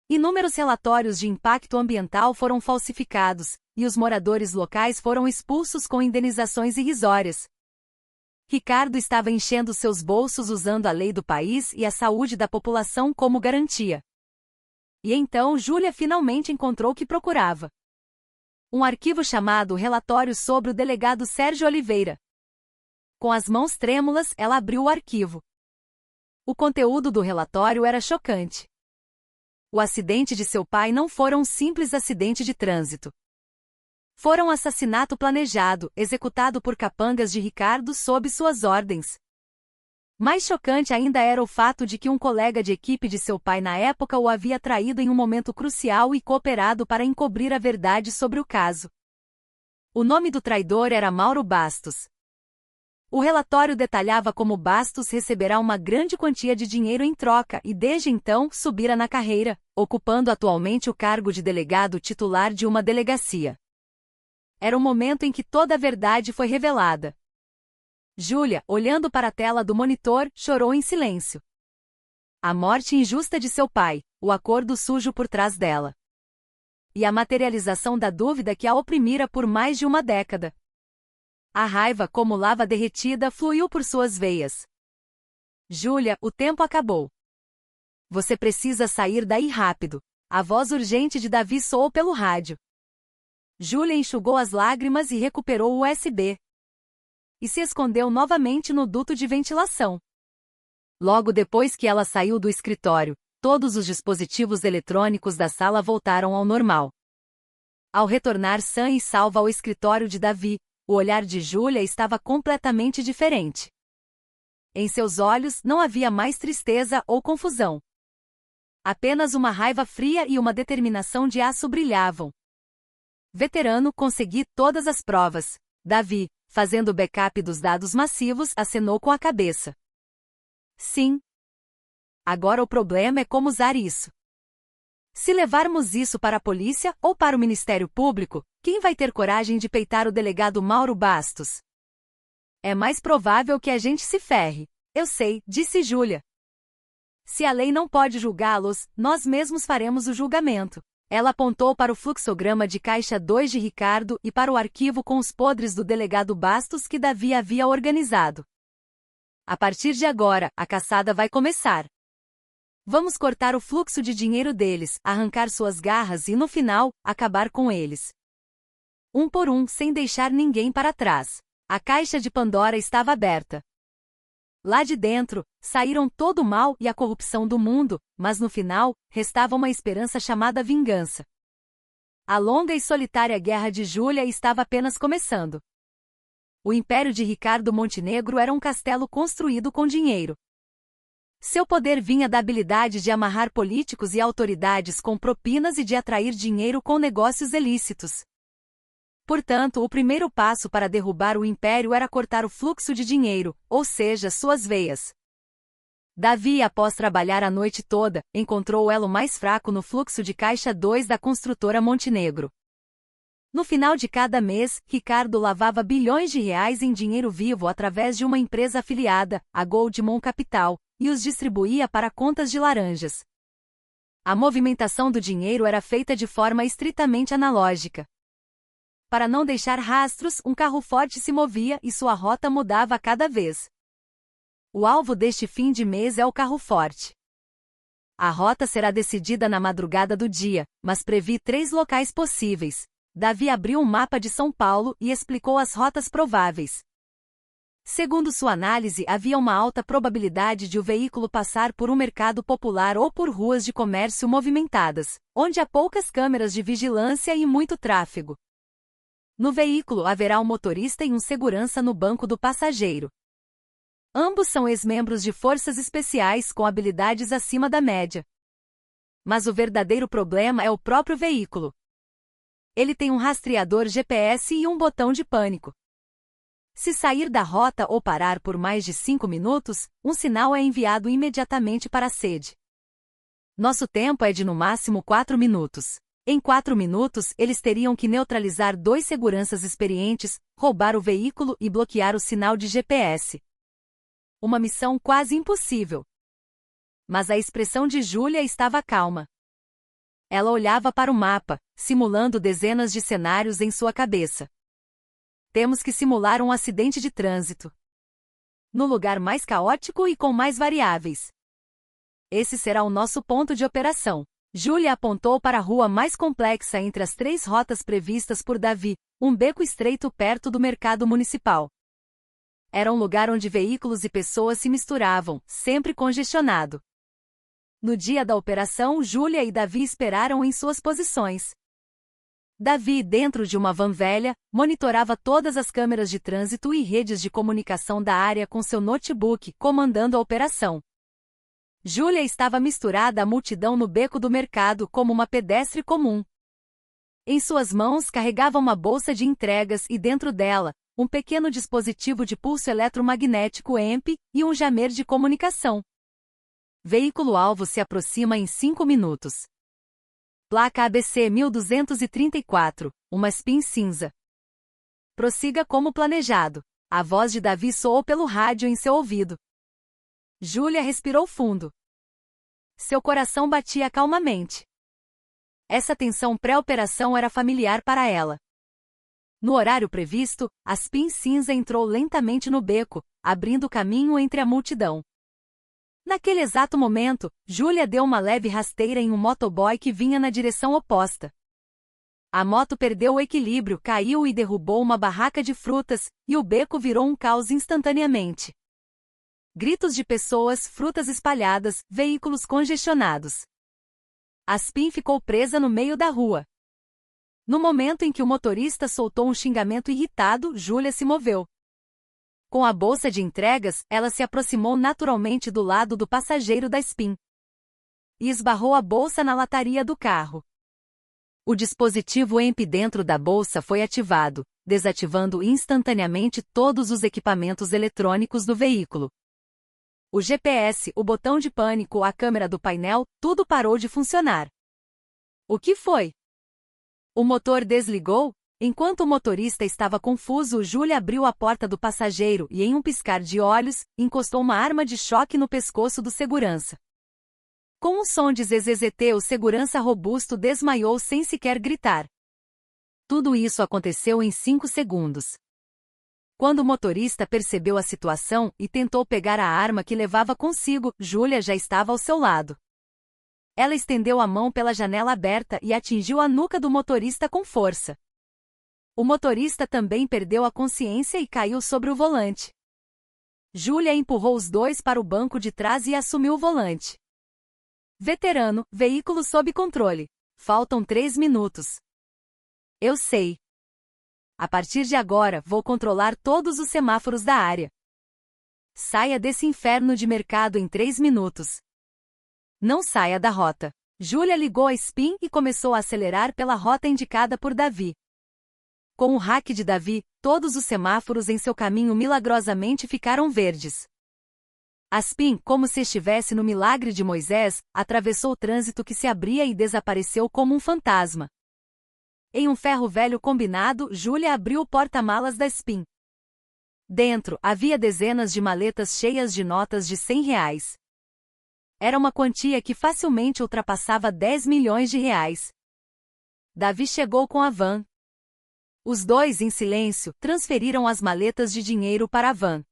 Inúmeros relatórios de impacto ambiental foram falsificados, e os moradores locais foram expulsos com indenizações irrisórias. Ricardo estava enchendo seus bolsos usando a lei do país e a saúde da população como garantia. E então Júlia finalmente encontrou o que procurava. Um arquivo chamado Relatório sobre o Delegado Sérgio Oliveira. Com as mãos trêmulas, ela abriu o arquivo. O conteúdo do relatório era chocante. O acidente de seu pai não foi um simples acidente de trânsito. Foi um assassinato planejado, executado por capangas de Ricardo sob suas ordens. Mais chocante ainda era o fato de que um colega de equipe de seu pai na época o havia traído em um momento crucial e cooperado para encobrir a verdade sobre o caso. O nome do traidor era Mauro Bastos. O relatório detalhava como Bastos receberá uma grande quantia de dinheiro em troca e desde então subira na carreira, ocupando atualmente o cargo de delegado titular de uma delegacia. Era o momento em que toda a verdade foi revelada. Júlia, olhando para a tela do monitor, chorou em silêncio. A morte injusta de seu pai, o acordo sujo por trás dela. E a materialização da dúvida que a oprimira por mais de uma década. A raiva, como lava derretida, fluiu por suas veias. Júlia, o tempo acabou. Você precisa sair daí rápido. A voz urgente de Davi soou pelo rádio. Júlia enxugou as lágrimas e recuperou o USB. E se escondeu novamente no duto de ventilação. Logo depois que ela saiu do escritório, todos os dispositivos eletrônicos da sala voltaram ao normal. Ao retornar sã e salva ao escritório de Davi, o olhar de Júlia estava completamente diferente. Em seus olhos não havia mais tristeza ou confusão. Apenas uma raiva fria e uma determinação de aço brilhavam. Veterano, consegui todas as provas. Davi, fazendo backup dos dados massivos, acenou com a cabeça. Sim. Agora o problema é como usar isso. Se levarmos isso para a polícia ou para o Ministério Público, quem vai ter coragem de peitar o delegado Mauro Bastos? É mais provável que a gente se ferre. Eu sei, disse Júlia. Se a lei não pode julgá-los, nós mesmos faremos o julgamento. Ela apontou para o fluxograma de caixa 2 de Ricardo e para o arquivo com os podres do delegado Bastos que Davi havia organizado. A partir de agora, a caçada vai começar. Vamos cortar o fluxo de dinheiro deles, arrancar suas garras e, no final, acabar com eles. Um por um, sem deixar ninguém para trás. A caixa de Pandora estava aberta. Lá de dentro, saíram todo o mal e a corrupção do mundo, mas no final, restava uma esperança chamada vingança. A longa e solitária guerra de Júlia estava apenas começando. O império de Ricardo Montenegro era um castelo construído com dinheiro. Seu poder vinha da habilidade de amarrar políticos e autoridades com propinas e de atrair dinheiro com negócios ilícitos. Portanto, o primeiro passo para derrubar o império era cortar o fluxo de dinheiro, ou seja, suas veias. Davi, após trabalhar a noite toda, encontrou o elo mais fraco no fluxo de caixa 2 da construtora Montenegro. No final de cada mês, Ricardo lavava bilhões de reais em dinheiro vivo através de uma empresa afiliada, a Goldman Capital, e os distribuía para contas de laranjas. A movimentação do dinheiro era feita de forma estritamente analógica. Para não deixar rastros, um carro forte se movia e sua rota mudava a cada vez. O alvo deste fim de mês é o carro forte. A rota será decidida na madrugada do dia, mas previ 3 locais possíveis. Davi abriu um mapa de São Paulo e explicou as rotas prováveis. Segundo sua análise, havia uma alta probabilidade de o veículo passar por um mercado popular ou por ruas de comércio movimentadas, onde há poucas câmeras de vigilância e muito tráfego. No veículo haverá um motorista e um segurança no banco do passageiro. Ambos são ex-membros de forças especiais com habilidades acima da média. Mas o verdadeiro problema é o próprio veículo. Ele tem um rastreador GPS e um botão de pânico. Se sair da rota ou parar por mais de 5 minutos, um sinal é enviado imediatamente para a sede. Nosso tempo é de no máximo 4 minutos. Em 4 minutos, eles teriam que neutralizar 2 seguranças experientes, roubar o veículo e bloquear o sinal de GPS. Uma missão quase impossível. Mas a expressão de Júlia estava calma. Ela olhava para o mapa, simulando dezenas de cenários em sua cabeça. Temos que simular um acidente de trânsito. No lugar mais caótico e com mais variáveis. Esse será o nosso ponto de operação. Júlia apontou para a rua mais complexa entre as 3 rotas previstas por Davi, um beco estreito perto do mercado municipal. Era um lugar onde veículos e pessoas se misturavam, sempre congestionado. No dia da operação, Júlia e Davi esperaram em suas posições. Davi, dentro de uma van velha, monitorava todas as câmeras de trânsito e redes de comunicação da área com seu notebook, comandando a operação. Júlia estava misturada à multidão no beco do mercado como uma pedestre comum. Em suas mãos carregava uma bolsa de entregas e dentro dela, um pequeno dispositivo de pulso eletromagnético EMP e um jammer de comunicação. Veículo-alvo se aproxima em 5 minutos. Placa ABC 1234, uma Spin cinza. Prossiga como planejado. A voz de Davi soou pelo rádio em seu ouvido. Júlia respirou fundo. Seu coração batia calmamente. Essa tensão pré-operação era familiar para ela. No horário previsto, a Spin cinza entrou lentamente no beco, abrindo caminho entre a multidão. Naquele exato momento, Júlia deu uma leve rasteira em um motoboy que vinha na direção oposta. A moto perdeu o equilíbrio, caiu e derrubou uma barraca de frutas, e o beco virou um caos instantaneamente. Gritos de pessoas, frutas espalhadas, veículos congestionados. A Spin ficou presa no meio da rua. No momento em que o motorista soltou um xingamento irritado, Júlia se moveu. Com a bolsa de entregas, ela se aproximou naturalmente do lado do passageiro da Spin. e esbarrou a bolsa na lataria do carro. O dispositivo EMP dentro da bolsa foi ativado, desativando instantaneamente todos os equipamentos eletrônicos do veículo. O GPS, o botão de pânico, a câmera do painel, tudo parou de funcionar. O que foi? O motor desligou? Enquanto o motorista estava confuso, Julia abriu a porta do passageiro e, em um piscar de olhos, encostou uma arma de choque no pescoço do segurança. Com um som de ZZZT, o segurança robusto desmaiou sem sequer gritar. Tudo isso aconteceu em 5 segundos. Quando o motorista percebeu a situação e tentou pegar a arma que levava consigo, Julia já estava ao seu lado. Ela estendeu a mão pela janela aberta e atingiu a nuca do motorista com força. O motorista também perdeu a consciência e caiu sobre o volante. Julia empurrou os dois para o banco de trás e assumiu o volante. Veterano, veículo sob controle. Faltam 3 minutos. Eu sei. A partir de agora, vou controlar todos os semáforos da área. Saia desse inferno de mercado em 3 minutos. Não saia da rota. Julia ligou a SPIN e começou a acelerar pela rota indicada por Davi. Com o hack de Davi, todos os semáforos em seu caminho milagrosamente ficaram verdes. A SPIN, como se estivesse no milagre de Moisés, atravessou o trânsito que se abria e desapareceu como um fantasma. Em um ferro velho combinado, Julia abriu o porta-malas da SPIN. Dentro, havia dezenas de maletas cheias de notas de R$100. Era uma quantia que facilmente ultrapassava 10 milhões de reais. Davi chegou com a van. Os dois, em silêncio, transferiram as maletas de dinheiro para a van.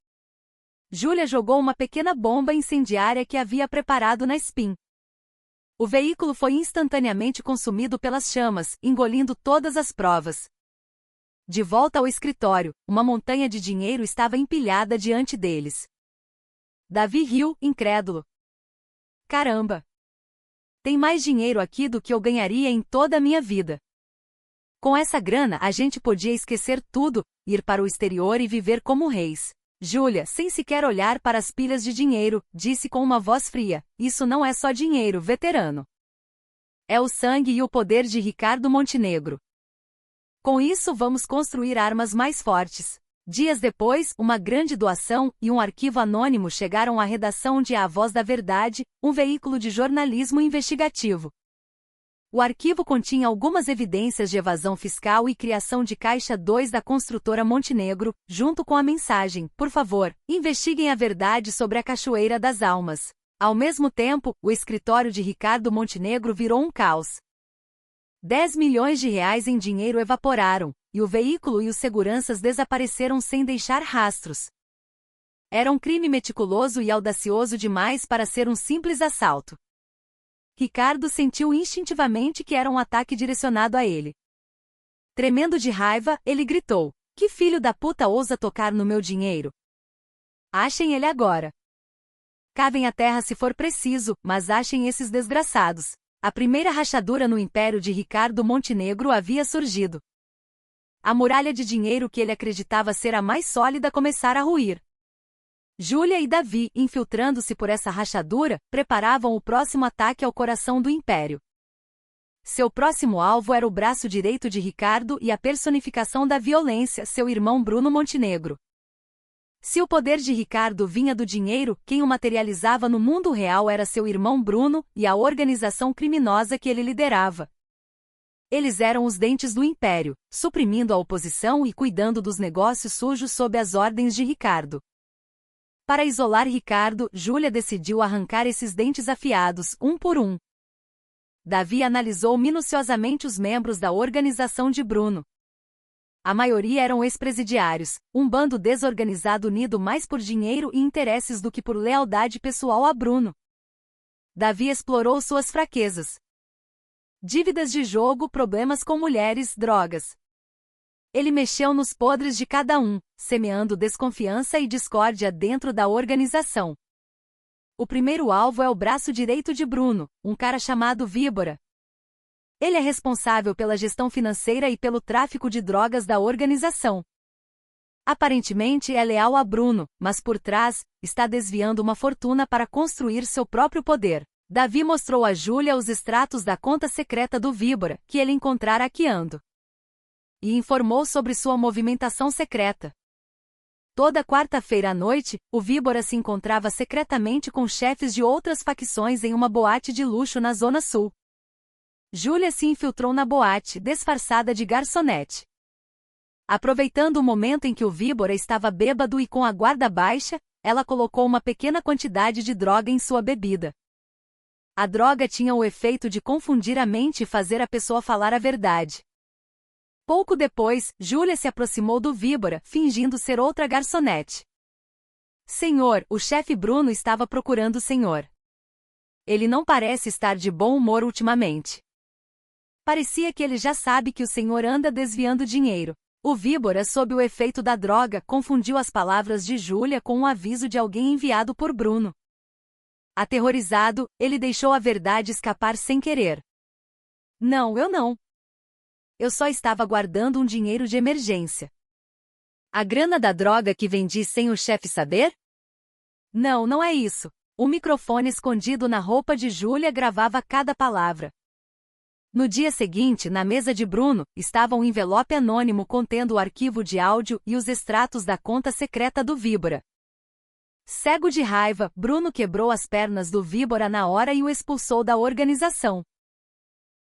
Julia jogou uma pequena bomba incendiária que havia preparado na SPIN. O veículo foi instantaneamente consumido pelas chamas, engolindo todas as provas. De volta ao escritório, uma montanha de dinheiro estava empilhada diante deles. Davi riu, incrédulo. Caramba! Tem mais dinheiro aqui do que eu ganharia em toda a minha vida. Com essa grana a gente podia esquecer tudo, ir para o exterior e viver como reis. Julia, sem sequer olhar para as pilhas de dinheiro, disse com uma voz fria: isso não é só dinheiro, veterano. É o sangue e o poder de Ricardo Montenegro. Com isso vamos construir armas mais fortes. Dias depois, uma grande doação e um arquivo anônimo chegaram à redação de A Voz da Verdade, um veículo de jornalismo investigativo. O arquivo continha algumas evidências de evasão fiscal e criação de Caixa 2 da construtora Montenegro, junto com a mensagem: por favor, investiguem a verdade sobre a Cachoeira das Almas. Ao mesmo tempo, o escritório de Ricardo Montenegro virou um caos. 10 milhões de reais em dinheiro evaporaram, e o veículo e os seguranças desapareceram sem deixar rastros. Era um crime meticuloso e audacioso demais para ser um simples assalto. Ricardo sentiu instintivamente que era um ataque direcionado a ele. Tremendo de raiva, ele gritou: que filho da puta ousa tocar no meu dinheiro? Achem ele agora. Cavem a terra se for preciso, mas achem esses desgraçados. A primeira rachadura no império de Ricardo Montenegro havia surgido. A muralha de dinheiro que ele acreditava ser a mais sólida começara a ruir. Julia e Davi, infiltrando-se por essa rachadura, preparavam o próximo ataque ao coração do império. Seu próximo alvo era o braço direito de Ricardo e a personificação da violência, seu irmão Bruno Montenegro. Se o poder de Ricardo vinha do dinheiro, quem o materializava no mundo real era seu irmão Bruno e a organização criminosa que ele liderava. Eles eram os dentes do império, suprimindo a oposição e cuidando dos negócios sujos sob as ordens de Ricardo. Para isolar Ricardo, Julia decidiu arrancar esses dentes afiados, um por um. Davi analisou minuciosamente os membros da organização de Bruno. A maioria eram ex-presidiários, um bando desorganizado unido mais por dinheiro e interesses do que por lealdade pessoal a Bruno. Davi explorou suas fraquezas. Dívidas de jogo, problemas com mulheres, drogas. Ele mexeu nos podres de cada um, semeando desconfiança e discórdia dentro da organização. O primeiro alvo é o braço direito de Bruno, um cara chamado Víbora. Ele é responsável pela gestão financeira e pelo tráfico de drogas da organização. Aparentemente é leal a Bruno, mas por trás, está desviando uma fortuna para construir seu próprio poder. Davi mostrou a Júlia os extratos da conta secreta do Víbora, que ele encontrara hackeando, e informou sobre sua movimentação secreta. Toda quarta-feira à noite, o Víbora se encontrava secretamente com chefes de outras facções em uma boate de luxo na Zona Sul. Júlia se infiltrou na boate, disfarçada de garçonete. Aproveitando o momento em que o Víbora estava bêbado e com a guarda baixa, ela colocou uma pequena quantidade de droga em sua bebida. A droga tinha o efeito de confundir a mente e fazer a pessoa falar a verdade. Pouco depois, Júlia se aproximou do Víbora, fingindo ser outra garçonete. Senhor, o chefe Bruno estava procurando o senhor. Ele não parece estar de bom humor ultimamente. Parecia que ele já sabe que o senhor anda desviando dinheiro. O Víbora, sob o efeito da droga, confundiu as palavras de Júlia com um aviso de alguém enviado por Bruno. Aterrorizado, ele deixou a verdade escapar sem querer. Não, eu não. Eu só estava guardando um dinheiro de emergência. A grana da droga que vendi sem o chefe saber? Não, não é isso. O microfone escondido na roupa de Júlia gravava cada palavra. No dia seguinte, na mesa de Bruno, estava um envelope anônimo contendo o arquivo de áudio e os extratos da conta secreta do Víbora. Cego de raiva, Bruno quebrou as pernas do Víbora na hora e o expulsou da organização.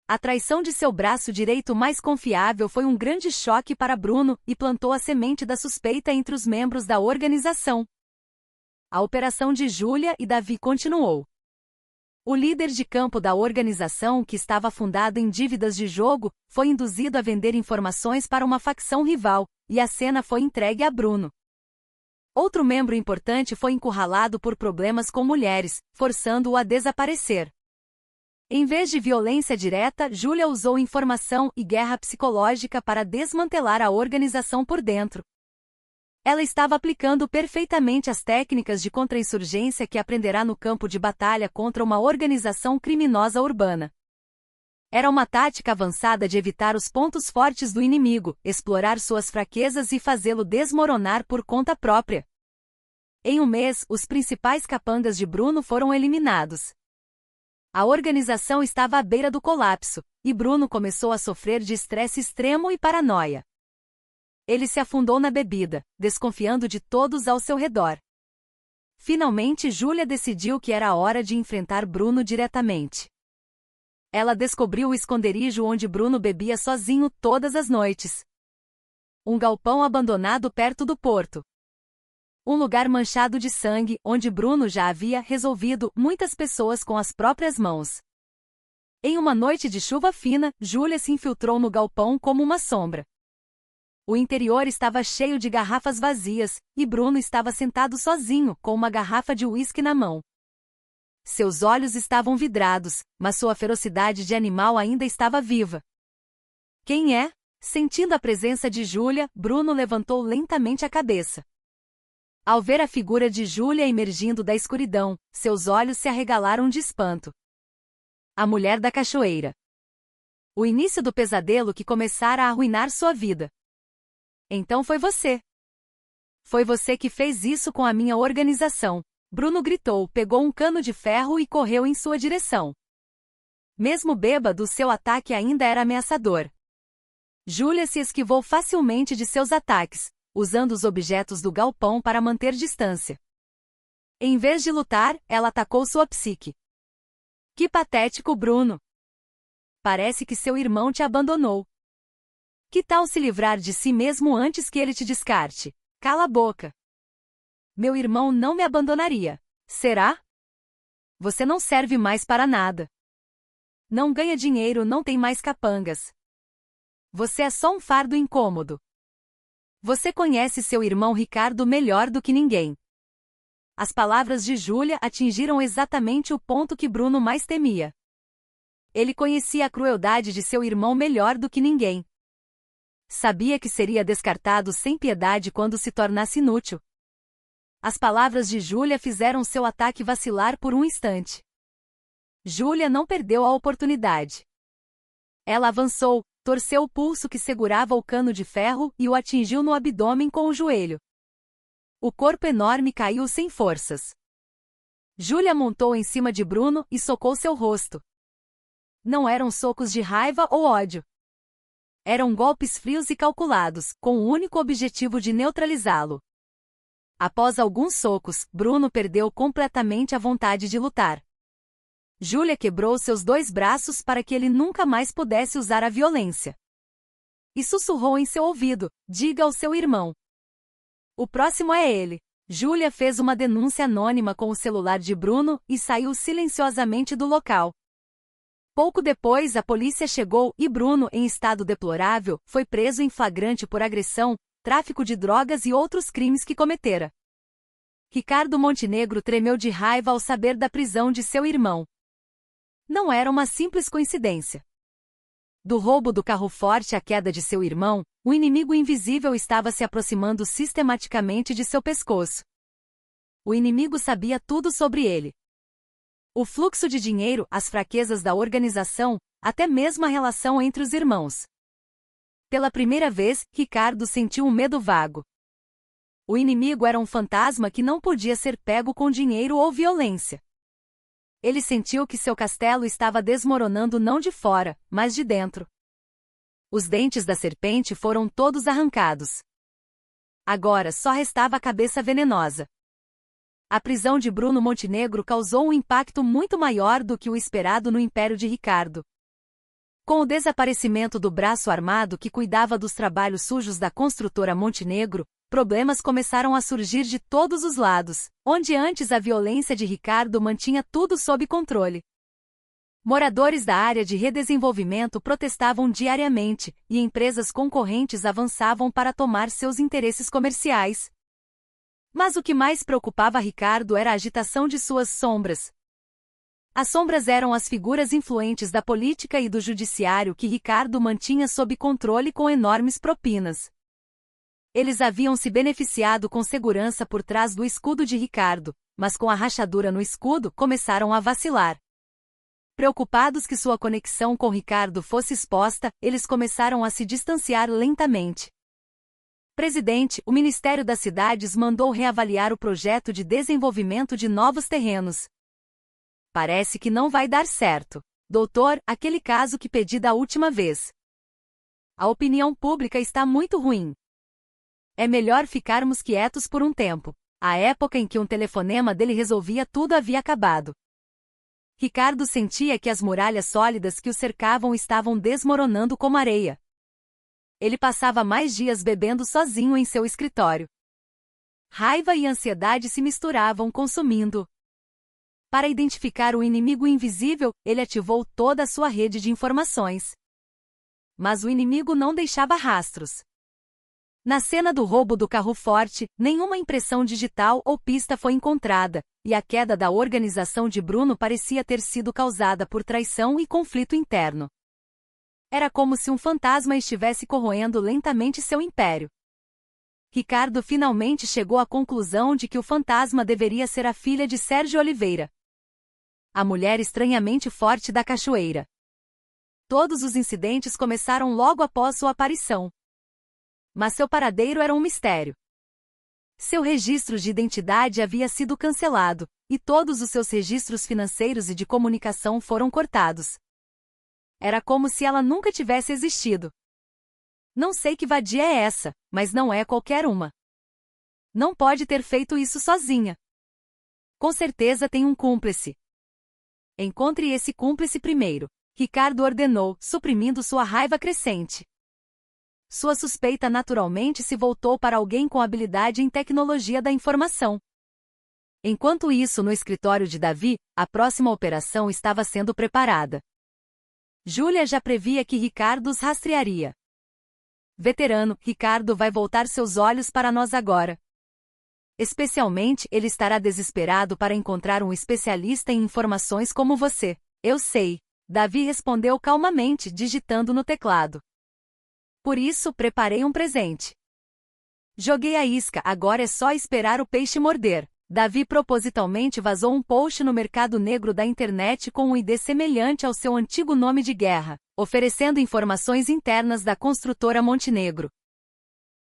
A traição de seu braço direito mais confiável foi um grande choque para Bruno e plantou a semente da suspeita entre os membros da organização. A operação de Júlia e Davi continuou. O líder de campo da organização, que estava afundado em dívidas de jogo, foi induzido a vender informações para uma facção rival, e a cena foi entregue a Bruno. Outro membro importante foi encurralado por problemas com mulheres, forçando-o a desaparecer. Em vez de violência direta, Júlia usou informação e guerra psicológica para desmantelar a organização por dentro. Ela estava aplicando perfeitamente as técnicas de contra-insurgência que aprenderá no campo de batalha contra uma organização criminosa urbana. Era uma tática avançada de evitar os pontos fortes do inimigo, explorar suas fraquezas e fazê-lo desmoronar por conta própria. Em um mês, os principais capangas de Bruno foram eliminados. A organização estava à beira do colapso, e Bruno começou a sofrer de estresse extremo e paranoia. Ele se afundou na bebida, desconfiando de todos ao seu redor. Finalmente, Júlia decidiu que era a hora de enfrentar Bruno diretamente. Ela descobriu o esconderijo onde Bruno bebia sozinho todas as noites. Um galpão abandonado perto do porto. Um lugar manchado de sangue, onde Bruno já havia resolvido muitas pessoas com as próprias mãos. Em uma noite de chuva fina, Júlia se infiltrou no galpão como uma sombra. O interior estava cheio de garrafas vazias, e Bruno estava sentado sozinho, com uma garrafa de uísque na mão. Seus olhos estavam vidrados, mas sua ferocidade de animal ainda estava viva. Quem é? Sentindo a presença de Júlia, Bruno levantou lentamente a cabeça. Ao ver a figura de Júlia emergindo da escuridão, seus olhos se arregalaram de espanto. A mulher da cachoeira. O início do pesadelo que começara a arruinar sua vida. Então foi você. Foi você que fez isso com a minha organização. Bruno gritou, pegou um cano de ferro e correu em sua direção. Mesmo bêbado, seu ataque ainda era ameaçador. Júlia se esquivou facilmente de seus ataques, usando os objetos do galpão para manter distância. Em vez de lutar, ela atacou sua psique. Que patético, Bruno! Parece que seu irmão te abandonou. Que tal se livrar de si mesmo antes que ele te descarte? Cala a boca. Meu irmão não me abandonaria. Será? Você não serve mais para nada. Não ganha dinheiro, não tem mais capangas. Você é só um fardo incômodo. Você conhece seu irmão Ricardo melhor do que ninguém. As palavras de Júlia atingiram exatamente o ponto que Bruno mais temia. Ele conhecia a crueldade de seu irmão melhor do que ninguém. Sabia que seria descartado sem piedade quando se tornasse inútil. As palavras de Júlia fizeram seu ataque vacilar por um instante. Júlia não perdeu a oportunidade. Ela avançou, torceu o pulso que segurava o cano de ferro e o atingiu no abdômen com o joelho. O corpo enorme caiu sem forças. Júlia montou em cima de Bruno e socou seu rosto. Não eram socos de raiva ou ódio. Eram golpes frios e calculados, com o único objetivo de neutralizá-lo. Após alguns socos, Bruno perdeu completamente a vontade de lutar. Júlia quebrou seus 2 braços para que ele nunca mais pudesse usar a violência. E sussurrou em seu ouvido: diga ao seu irmão. O próximo é ele. Júlia fez uma denúncia anônima com o celular de Bruno e saiu silenciosamente do local. Pouco depois a polícia chegou e Bruno, em estado deplorável, foi preso em flagrante por agressão, tráfico de drogas e outros crimes que cometera. Ricardo Montenegro tremeu de raiva ao saber da prisão de seu irmão. Não era uma simples coincidência. Do roubo do carro forte à queda de seu irmão, o inimigo invisível estava se aproximando sistematicamente de seu pescoço. O inimigo sabia tudo sobre ele. O fluxo de dinheiro, as fraquezas da organização, até mesmo a relação entre os irmãos. Pela primeira vez, Ricardo sentiu um medo vago. O inimigo era um fantasma que não podia ser pego com dinheiro ou violência. Ele sentiu que seu castelo estava desmoronando não de fora, mas de dentro. Os dentes da serpente foram todos arrancados. Agora só restava a cabeça venenosa. A prisão de Bruno Montenegro causou um impacto muito maior do que o esperado no império de Ricardo. Com o desaparecimento do braço armado que cuidava dos trabalhos sujos da construtora Montenegro, problemas começaram a surgir de todos os lados, onde antes a violência de Ricardo mantinha tudo sob controle. Moradores da área de redesenvolvimento protestavam diariamente, e empresas concorrentes avançavam para tomar seus interesses comerciais. Mas o que mais preocupava Ricardo era a agitação de suas sombras. As sombras eram as figuras influentes da política e do judiciário que Ricardo mantinha sob controle com enormes propinas. Eles haviam se beneficiado com segurança por trás do escudo de Ricardo, mas com a rachadura no escudo começaram a vacilar. Preocupados que sua conexão com Ricardo fosse exposta, eles começaram a se distanciar lentamente. Presidente, o Ministério das Cidades mandou reavaliar o projeto de desenvolvimento de novos terrenos. Parece que não vai dar certo. Doutor, aquele caso que pedi da última vez. A opinião pública está muito ruim. É melhor ficarmos quietos por um tempo. A época em que um telefonema dele resolvia tudo havia acabado. Ricardo sentia que as muralhas sólidas que o cercavam estavam desmoronando como areia. Ele passava mais dias bebendo sozinho em seu escritório. Raiva e ansiedade se misturavam, consumindo. Para identificar o inimigo invisível, ele ativou toda a sua rede de informações. Mas o inimigo não deixava rastros. Na cena do roubo do carro forte, nenhuma impressão digital ou pista foi encontrada, e a queda da organização de Bruno parecia ter sido causada por traição e conflito interno. Era como se um fantasma estivesse corroendo lentamente seu império. Ricardo finalmente chegou à conclusão de que o fantasma deveria ser a filha de Sérgio Oliveira, a mulher estranhamente forte da cachoeira. Todos os incidentes começaram logo após sua aparição. Mas seu paradeiro era um mistério. Seu registro de identidade havia sido cancelado, e todos os seus registros financeiros e de comunicação foram cortados. Era como se ela nunca tivesse existido. Não sei que vadia é essa, mas não é qualquer uma. Não pode ter feito isso sozinha. Com certeza tem um cúmplice. Encontre esse cúmplice primeiro, Ricardo ordenou, suprimindo sua raiva crescente. Sua suspeita naturalmente se voltou para alguém com habilidade em tecnologia da informação. Enquanto isso, no escritório de Davi, a próxima operação estava sendo preparada. Júlia já previa que Ricardo os rastrearia. Veterano, Ricardo vai voltar seus olhos para nós agora. Especialmente, ele estará desesperado para encontrar um especialista em informações como você. Eu sei. Davi respondeu calmamente, digitando no teclado. Por isso, preparei um presente. Joguei a isca, agora é só esperar o peixe morder. Davi propositalmente vazou um post no mercado negro da internet com um ID semelhante ao seu antigo nome de guerra, oferecendo informações internas da construtora Montenegro.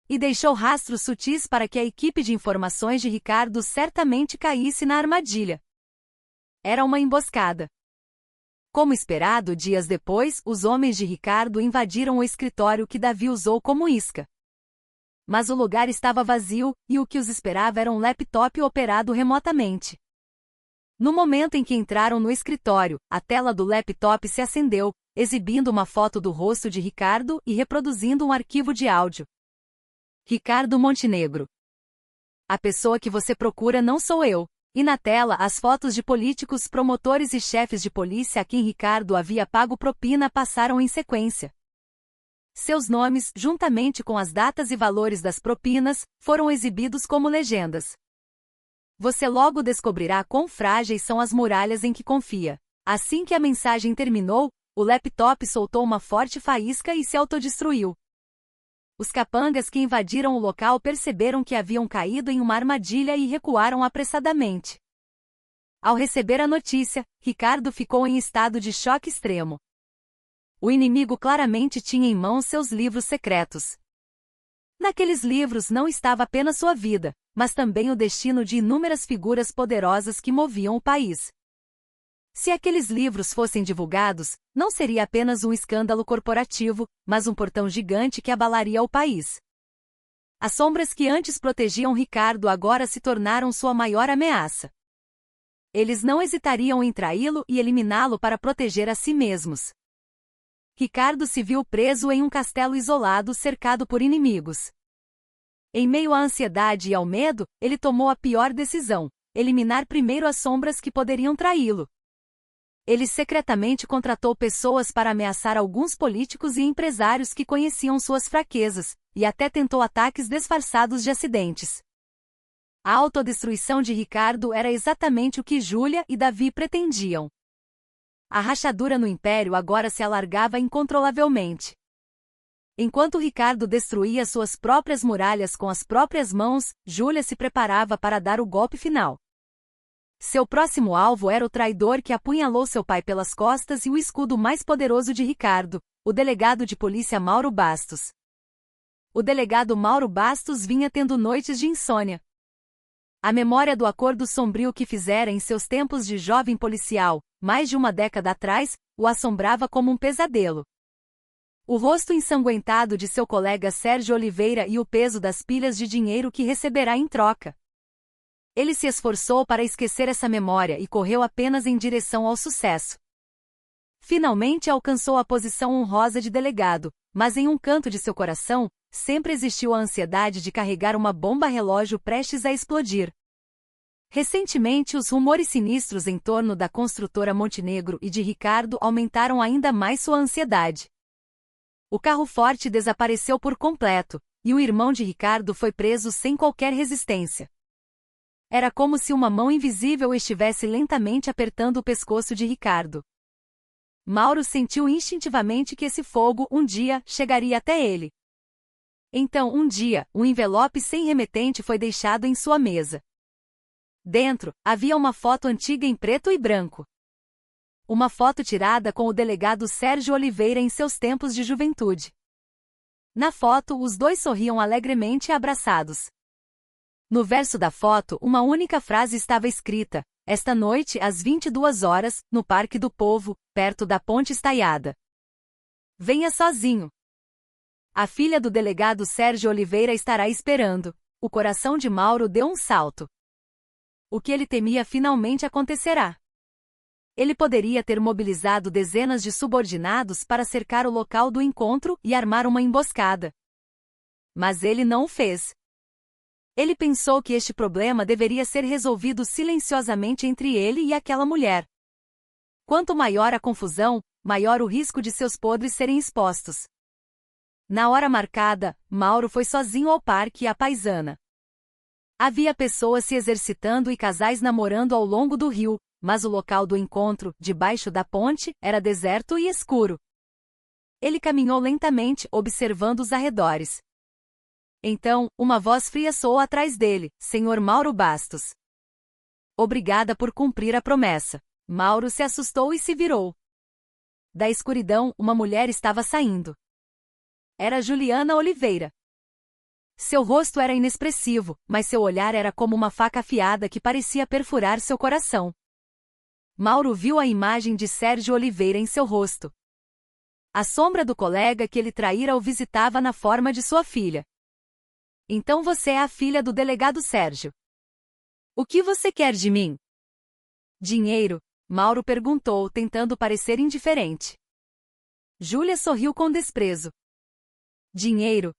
E deixou rastros sutis para que a equipe de informações de Ricardo certamente caísse na armadilha. Era uma emboscada. Como esperado, dias depois, os homens de Ricardo invadiram o escritório que Davi usou como isca. Mas o lugar estava vazio, e o que os esperava era um laptop operado remotamente. No momento em que entraram no escritório, a tela do laptop se acendeu, exibindo uma foto do rosto de Ricardo e reproduzindo um arquivo de áudio. Ricardo Montenegro. A pessoa que você procura não sou eu. E na tela, as fotos de políticos, promotores e chefes de polícia a quem Ricardo havia pago propina passaram em sequência. Seus nomes, juntamente com as datas e valores das propinas, foram exibidos como legendas. Você logo descobrirá quão frágeis são as muralhas em que confia. Assim que a mensagem terminou, o laptop soltou uma forte faísca e se autodestruiu. Os capangas que invadiram o local perceberam que haviam caído em uma armadilha e recuaram apressadamente. Ao receber a notícia, Ricardo ficou em estado de choque extremo. O inimigo claramente tinha em mãos seus livros secretos. Naqueles livros não estava apenas sua vida, mas também o destino de inúmeras figuras poderosas que moviam o país. Se aqueles livros fossem divulgados, não seria apenas um escândalo corporativo, mas um portão gigante que abalaria o país. As sombras que antes protegiam Ricardo agora se tornaram sua maior ameaça. Eles não hesitariam em traí-lo e eliminá-lo para proteger a si mesmos. Ricardo se viu preso em um castelo isolado cercado por inimigos. Em meio à ansiedade e ao medo, ele tomou a pior decisão: eliminar primeiro as sombras que poderiam traí-lo. Ele secretamente contratou pessoas para ameaçar alguns políticos e empresários que conheciam suas fraquezas, e até tentou ataques disfarçados de acidentes. A autodestruição de Ricardo era exatamente o que Júlia e Davi pretendiam. A rachadura no império agora se alargava incontrolavelmente. Enquanto Ricardo destruía suas próprias muralhas com as próprias mãos, Júlia se preparava para dar o golpe final. Seu próximo alvo era o traidor que apunhalou seu pai pelas costas e o escudo mais poderoso de Ricardo, o delegado de polícia Mauro Bastos. O delegado Mauro Bastos vinha tendo noites de insônia. A memória do acordo sombrio que fizera em seus tempos de jovem policial, mais de uma década atrás, o assombrava como um pesadelo. O rosto ensanguentado de seu colega Sérgio Oliveira e o peso das pilhas de dinheiro que receberá em troca. Ele se esforçou para esquecer essa memória e correu apenas em direção ao sucesso. Finalmente alcançou a posição honrosa de delegado, mas em um canto de seu coração, sempre existiu a ansiedade de carregar uma bomba-relógio prestes a explodir. Recentemente, os rumores sinistros em torno da construtora Montenegro e de Ricardo aumentaram ainda mais sua ansiedade. O carro forte desapareceu por completo, e o irmão de Ricardo foi preso sem qualquer resistência. Era como se uma mão invisível estivesse lentamente apertando o pescoço de Ricardo. Mauro sentiu instintivamente que esse fogo, um dia, chegaria até ele. Então, um dia, um envelope sem remetente foi deixado em sua mesa. Dentro, havia uma foto antiga em preto e branco. Uma foto tirada com o delegado Sérgio Oliveira em seus tempos de juventude. Na foto, os dois sorriam alegremente abraçados. No verso da foto, uma única frase estava escrita: esta noite, às 22 horas, no Parque do Povo, perto da Ponte Estaiada. Venha sozinho. A filha do delegado Sérgio Oliveira estará esperando. O coração de Mauro deu um salto. O que ele temia finalmente acontecerá. Ele poderia ter mobilizado dezenas de subordinados para cercar o local do encontro e armar uma emboscada. Mas ele não o fez. Ele pensou que este problema deveria ser resolvido silenciosamente entre ele e aquela mulher. Quanto maior a confusão, maior o risco de seus podres serem expostos. Na hora marcada, Mauro foi sozinho ao parque à paisana. Havia pessoas se exercitando e casais namorando ao longo do rio, mas o local do encontro, debaixo da ponte, era deserto e escuro. Ele caminhou lentamente, observando os arredores. Então, uma voz fria soou atrás dele: Senhor Mauro Bastos. Obrigada por cumprir a promessa. Mauro se assustou e se virou. Da escuridão, uma mulher estava saindo. Era Juliana Oliveira. Seu rosto era inexpressivo, mas seu olhar era como uma faca afiada que parecia perfurar seu coração. Mauro viu a imagem de Sérgio Oliveira em seu rosto. A sombra do colega que ele traíra o visitava na forma de sua filha. Então você é a filha do delegado Sérgio. O que você quer de mim? Dinheiro, Mauro perguntou, tentando parecer indiferente. Júlia sorriu com desprezo. Dinheiro?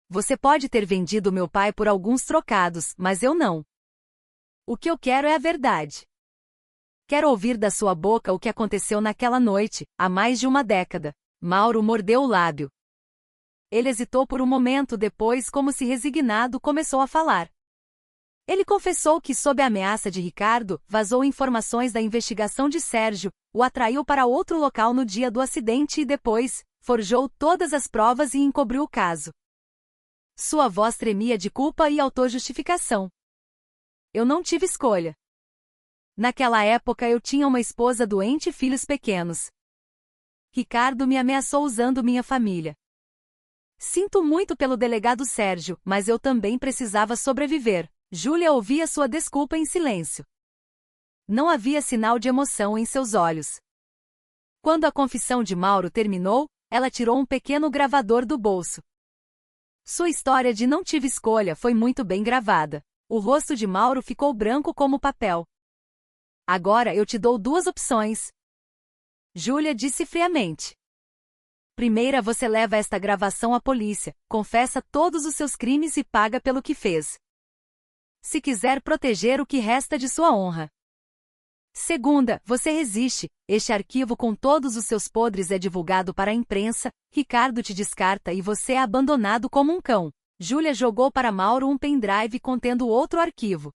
Você pode ter vendido meu pai por alguns trocados, mas eu não. O que eu quero é a verdade. Quero ouvir da sua boca o que aconteceu naquela noite, há mais de uma década. Mauro mordeu o lábio. Ele hesitou por um momento, depois, como se resignado, começou a falar. Ele confessou que, sob a ameaça de Ricardo, vazou informações da investigação de Sérgio, o atraiu para outro local no dia do acidente e depois, forjou todas as provas e encobriu o caso. Sua voz tremia de culpa e autojustificação. Eu não tive escolha. Naquela época eu tinha uma esposa doente e filhos pequenos. Ricardo me ameaçou usando minha família. Sinto muito pelo delegado Sérgio, mas eu também precisava sobreviver. Júlia ouvia sua desculpa em silêncio. Não havia sinal de emoção em seus olhos. Quando a confissão de Mauro terminou, ela tirou um pequeno gravador do bolso. Sua história de não tive escolha foi muito bem gravada. O rosto de Mauro ficou branco como papel. Agora eu te dou duas opções. Júlia disse friamente. Primeira, você leva esta gravação à polícia, confessa todos os seus crimes e paga pelo que fez. Se quiser proteger o que resta de sua honra. Segunda, você resiste, este arquivo com todos os seus podres é divulgado para a imprensa, Ricardo te descarta e você é abandonado como um cão. Júlia jogou para Mauro um pendrive contendo outro arquivo.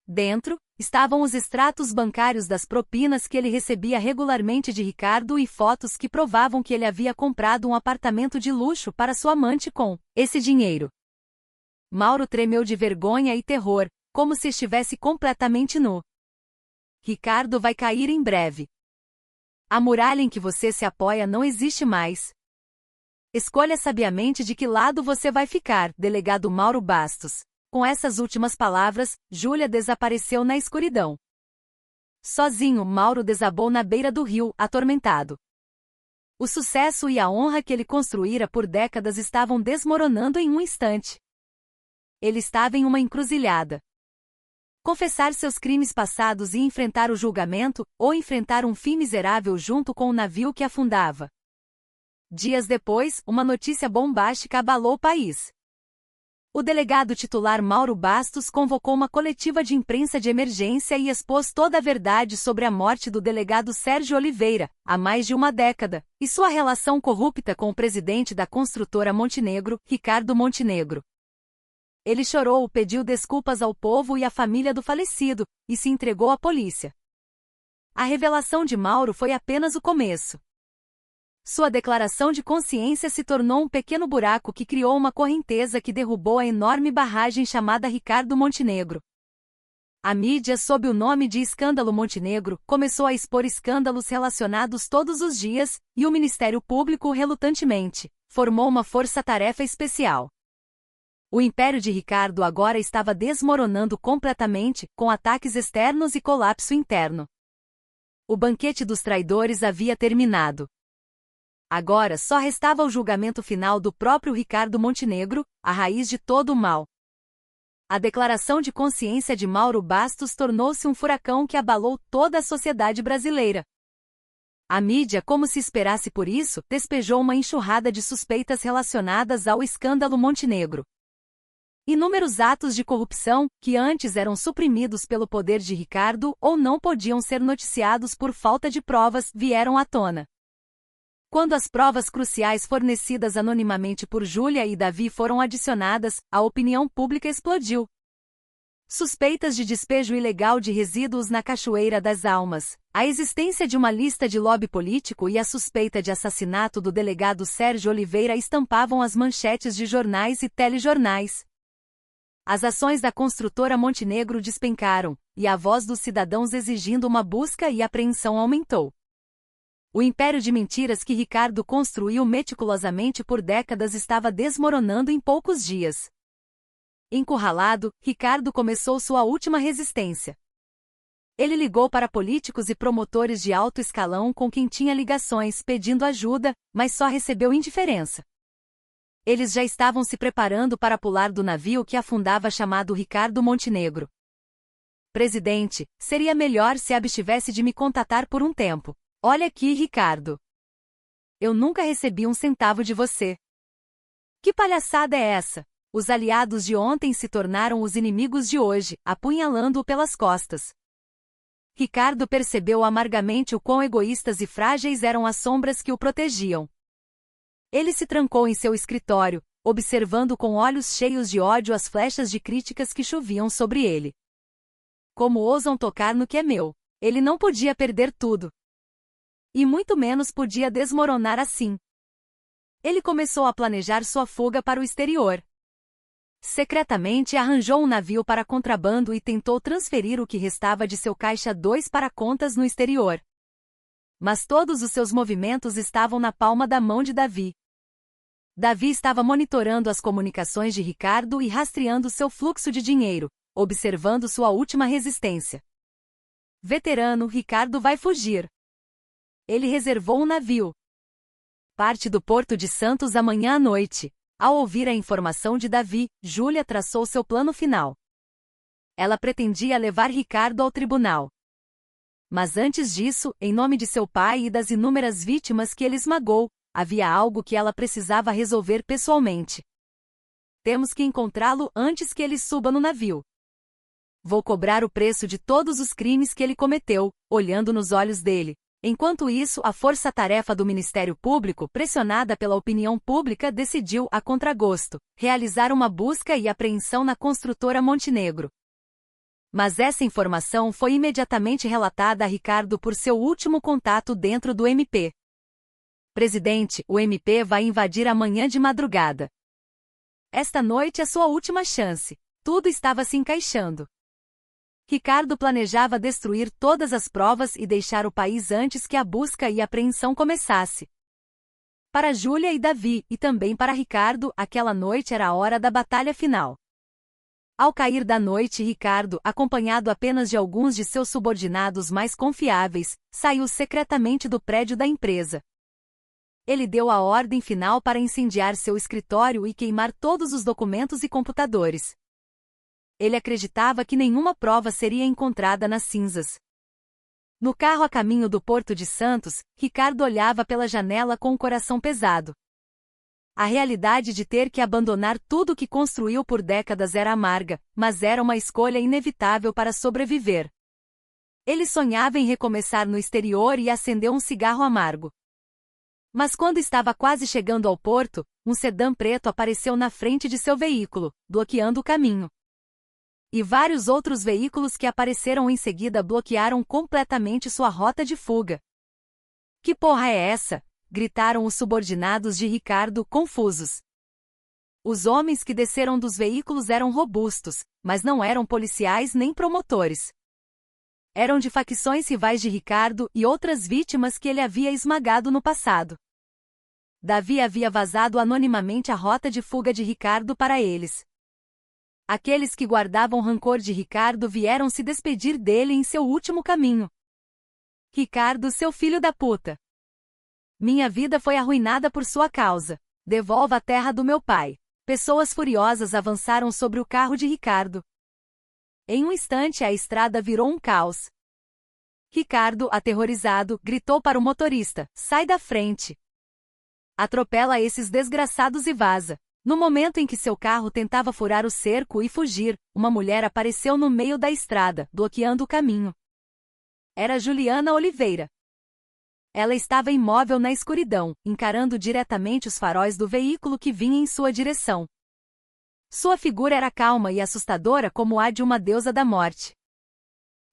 Dentro, estavam os extratos bancários das propinas que ele recebia regularmente de Ricardo e fotos que provavam que ele havia comprado um apartamento de luxo para sua amante com esse dinheiro. Mauro tremeu de vergonha e terror, como se estivesse completamente nu. Ricardo vai cair em breve. A muralha em que você se apoia não existe mais. Escolha sabiamente de que lado você vai ficar, delegado Mauro Bastos. Com essas últimas palavras, Júlia desapareceu na escuridão. Sozinho, Mauro desabou na beira do rio, atormentado. O sucesso e a honra que ele construíra por décadas estavam desmoronando em um instante. Ele estava em uma encruzilhada. Confessar seus crimes passados e enfrentar o julgamento, ou enfrentar um fim miserável junto com o navio que afundava. Dias depois, uma notícia bombástica abalou o país. O delegado titular Mauro Bastos convocou uma coletiva de imprensa de emergência e expôs toda a verdade sobre a morte do delegado Sérgio Oliveira, há mais de uma década, e sua relação corrupta com o presidente da construtora Montenegro, Ricardo Montenegro. Ele chorou, pediu desculpas ao povo e à família do falecido, e se entregou à polícia. A revelação de Mauro foi apenas o começo. Sua declaração de consciência se tornou um pequeno buraco que criou uma correnteza que derrubou a enorme barragem chamada Ricardo Montenegro. A mídia, sob o nome de Escândalo Montenegro, começou a expor escândalos relacionados todos os dias, e o Ministério Público, relutantemente, formou uma força-tarefa especial. O império de Ricardo agora estava desmoronando completamente, com ataques externos e colapso interno. O banquete dos traidores havia terminado. Agora só restava o julgamento final do próprio Ricardo Montenegro, a raiz de todo o mal. A declaração de consciência de Mauro Bastos tornou-se um furacão que abalou toda a sociedade brasileira. A mídia, como se esperasse por isso, despejou uma enxurrada de suspeitas relacionadas ao escândalo Montenegro. Inúmeros atos de corrupção, que antes eram suprimidos pelo poder de Ricardo ou não podiam ser noticiados por falta de provas, vieram à tona. Quando as provas cruciais fornecidas anonimamente por Júlia e Davi foram adicionadas, a opinião pública explodiu. Suspeitas de despejo ilegal de resíduos na Cachoeira das Almas, a existência de uma lista de lobby político e a suspeita de assassinato do delegado Sérgio Oliveira estampavam as manchetes de jornais e telejornais. As ações da construtora Montenegro despencaram, e a voz dos cidadãos exigindo uma busca e apreensão aumentou. O império de mentiras que Ricardo construiu meticulosamente por décadas estava desmoronando em poucos dias. Encurralado, Ricardo começou sua última resistência. Ele ligou para políticos e promotores de alto escalão com quem tinha ligações pedindo ajuda, mas só recebeu indiferença. Eles já estavam se preparando para pular do navio que afundava chamado Ricardo Montenegro. Presidente, seria melhor se abstivesse de me contatar por um tempo. Olha aqui, Ricardo. Eu nunca recebi um centavo de você. Que palhaçada é essa? Os aliados de ontem se tornaram os inimigos de hoje, apunhalando-o pelas costas. Ricardo percebeu amargamente o quão egoístas e frágeis eram as sombras que o protegiam. Ele se trancou em seu escritório, observando com olhos cheios de ódio as flechas de críticas que choviam sobre ele. Como ousam tocar no que é meu? Ele não podia perder tudo. E muito menos podia desmoronar assim. Ele começou a planejar sua fuga para o exterior. Secretamente arranjou um navio para contrabando e tentou transferir o que restava de seu caixa 2 para contas no exterior. Mas todos os seus movimentos estavam na palma da mão de Davi. Davi estava monitorando as comunicações de Ricardo e rastreando seu fluxo de dinheiro, observando sua última resistência. Veterano, Ricardo vai fugir. Ele reservou um navio. Parte do Porto de Santos amanhã à noite. Ao ouvir a informação de Davi, Júlia traçou seu plano final. Ela pretendia levar Ricardo ao tribunal. Mas antes disso, em nome de seu pai e das inúmeras vítimas que ele esmagou, havia algo que ela precisava resolver pessoalmente. Temos que encontrá-lo antes que ele suba no navio. Vou cobrar o preço de todos os crimes que ele cometeu, olhando nos olhos dele. Enquanto isso, a força-tarefa do Ministério Público, pressionada pela opinião pública, decidiu, a contragosto, realizar uma busca e apreensão na construtora Montenegro. Mas essa informação foi imediatamente relatada a Ricardo por seu último contato dentro do MP. Presidente, o MP vai invadir amanhã de madrugada. Esta noite é sua última chance. Tudo estava se encaixando. Ricardo planejava destruir todas as provas e deixar o país antes que a busca e apreensão começasse. Para Júlia e Davi, e também para Ricardo, aquela noite era a hora da batalha final. Ao cair da noite, Ricardo, acompanhado apenas de alguns de seus subordinados mais confiáveis, saiu secretamente do prédio da empresa. Ele deu a ordem final para incendiar seu escritório e queimar todos os documentos e computadores. Ele acreditava que nenhuma prova seria encontrada nas cinzas. No carro a caminho do Porto de Santos, Ricardo olhava pela janela com o coração pesado. A realidade de ter que abandonar tudo o que construiu por décadas era amarga, mas era uma escolha inevitável para sobreviver. Ele sonhava em recomeçar no exterior e acendeu um cigarro amargo. Mas quando estava quase chegando ao porto, um sedã preto apareceu na frente de seu veículo, bloqueando o caminho. E vários outros veículos que apareceram em seguida bloquearam completamente sua rota de fuga. Que porra é essa? Gritaram os subordinados de Ricardo, confusos. Os homens que desceram dos veículos eram robustos, mas não eram policiais nem promotores. Eram de facções rivais de Ricardo e outras vítimas que ele havia esmagado no passado. Davi havia vazado anonimamente a rota de fuga de Ricardo para eles. Aqueles que guardavam rancor de Ricardo vieram se despedir dele em seu último caminho. Ricardo, seu filho da puta. Minha vida foi arruinada por sua causa. Devolva a terra do meu pai. Pessoas furiosas avançaram sobre o carro de Ricardo. Em um instante a estrada virou um caos. Ricardo, aterrorizado, gritou para o motorista: sai da frente. Atropela esses desgraçados e vaza. No momento em que seu carro tentava furar o cerco e fugir, uma mulher apareceu no meio da estrada, bloqueando o caminho. Era Juliana Oliveira. Ela estava imóvel na escuridão, encarando diretamente os faróis do veículo que vinha em sua direção. Sua figura era calma e assustadora como a de uma deusa da morte.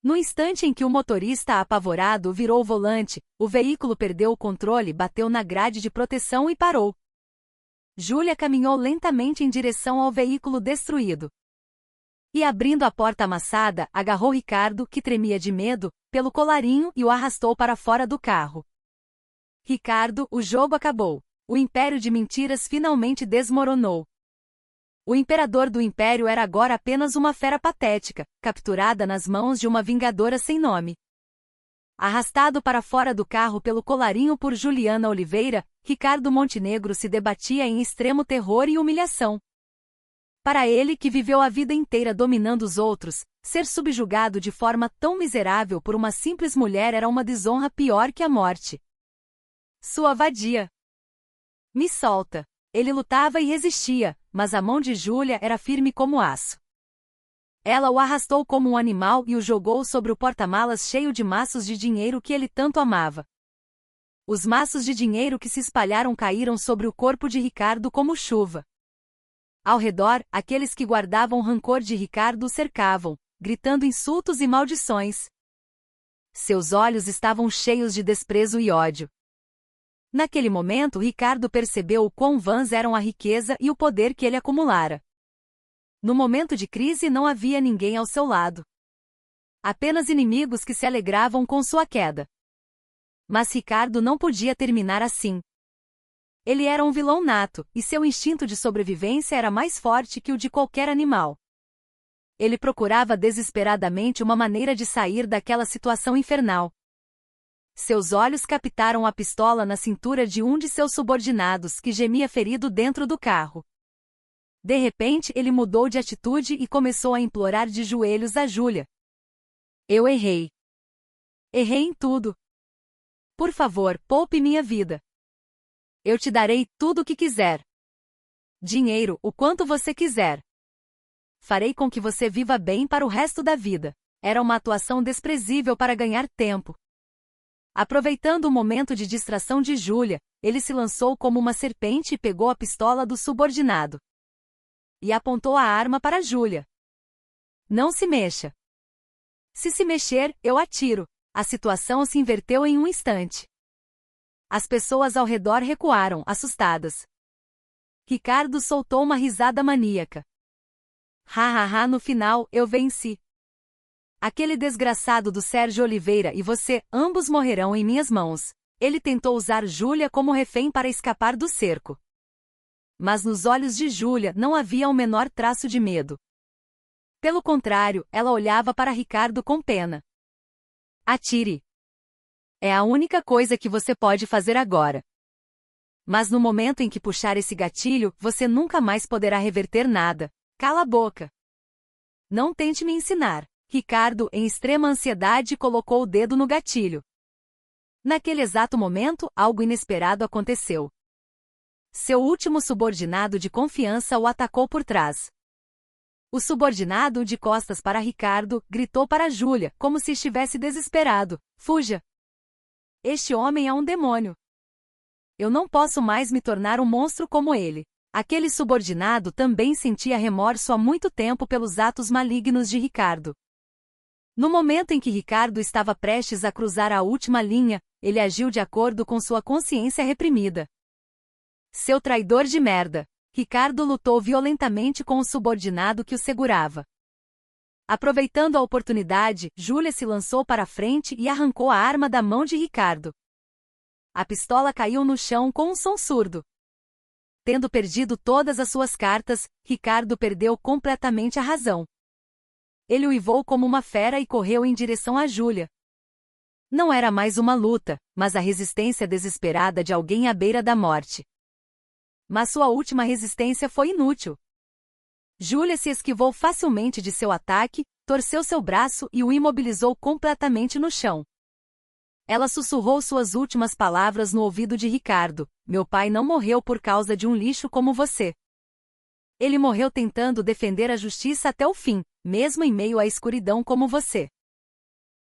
No instante em que o motorista apavorado virou o volante, o veículo perdeu o controle, bateu na grade de proteção e parou. Júlia caminhou lentamente em direção ao veículo destruído. E abrindo a porta amassada, agarrou Ricardo, que tremia de medo, pelo colarinho e o arrastou para fora do carro. Ricardo, o jogo acabou. O império de mentiras finalmente desmoronou. O imperador do império era agora apenas uma fera patética, capturada nas mãos de uma vingadora sem nome. Arrastado para fora do carro pelo colarinho por Juliana Oliveira, Ricardo Montenegro se debatia em extremo terror e humilhação. Para ele, que viveu a vida inteira dominando os outros, ser subjugado de forma tão miserável por uma simples mulher era uma desonra pior que a morte. Sua vadia. Me solta. Ele lutava e resistia, mas a mão de Júlia era firme como aço. Ela o arrastou como um animal e o jogou sobre o porta-malas cheio de maços de dinheiro que ele tanto amava. Os maços de dinheiro que se espalharam caíram sobre o corpo de Ricardo como chuva. Ao redor, aqueles que guardavam rancor de Ricardo o cercavam, gritando insultos e maldições. Seus olhos estavam cheios de desprezo e ódio. Naquele momento, Ricardo percebeu o quão vãs eram a riqueza e o poder que ele acumulara. No momento de crise não havia ninguém ao seu lado. Apenas inimigos que se alegravam com sua queda. Mas Ricardo não podia terminar assim. Ele era um vilão nato, e seu instinto de sobrevivência era mais forte que o de qualquer animal. Ele procurava desesperadamente uma maneira de sair daquela situação infernal. Seus olhos captaram a pistola na cintura de um de seus subordinados que gemia ferido dentro do carro. De repente, ele mudou de atitude e começou a implorar de joelhos a Júlia. Eu errei. Errei em tudo. Por favor, poupe minha vida. Eu te darei tudo o que quiser. Dinheiro, o quanto você quiser. Farei com que você viva bem para o resto da vida. Era uma atuação desprezível para ganhar tempo. Aproveitando o momento de distração de Júlia, ele se lançou como uma serpente e pegou a pistola do subordinado. E apontou a arma para Júlia. Não se mexa. Se mexer, eu atiro. A situação se inverteu em um instante. As pessoas ao redor recuaram, assustadas. Ricardo soltou uma risada maníaca. Ha, no final, eu venci. Aquele desgraçado do Sérgio Oliveira e você, ambos morrerão em minhas mãos. Ele tentou usar Júlia como refém para escapar do cerco. Mas nos olhos de Júlia não havia o menor traço de medo. Pelo contrário, ela olhava para Ricardo com pena. Atire. É a única coisa que você pode fazer agora. Mas no momento em que puxar esse gatilho, você nunca mais poderá reverter nada. Cala a boca. Não tente me ensinar. Ricardo, em extrema ansiedade, colocou o dedo no gatilho. Naquele exato momento, algo inesperado aconteceu. Seu último subordinado de confiança o atacou por trás. O subordinado, de costas para Ricardo, gritou para Júlia, como se estivesse desesperado: fuja! Este homem é um demônio. Eu não posso mais me tornar um monstro como ele. Aquele subordinado também sentia remorso há muito tempo pelos atos malignos de Ricardo. No momento em que Ricardo estava prestes a cruzar a última linha, ele agiu de acordo com sua consciência reprimida. Seu traidor de merda! Ricardo lutou violentamente com o subordinado que o segurava. Aproveitando a oportunidade, Júlia se lançou para a frente e arrancou a arma da mão de Ricardo. A pistola caiu no chão com um som surdo. Tendo perdido todas as suas cartas, Ricardo perdeu completamente a razão. Ele uivou como uma fera e correu em direção a Júlia. Não era mais uma luta, mas a resistência desesperada de alguém à beira da morte. Mas sua última resistência foi inútil. Júlia se esquivou facilmente de seu ataque, torceu seu braço e o imobilizou completamente no chão. Ela sussurrou suas últimas palavras no ouvido de Ricardo: meu pai não morreu por causa de um lixo como você. Ele morreu tentando defender a justiça até o fim, mesmo em meio à escuridão como você.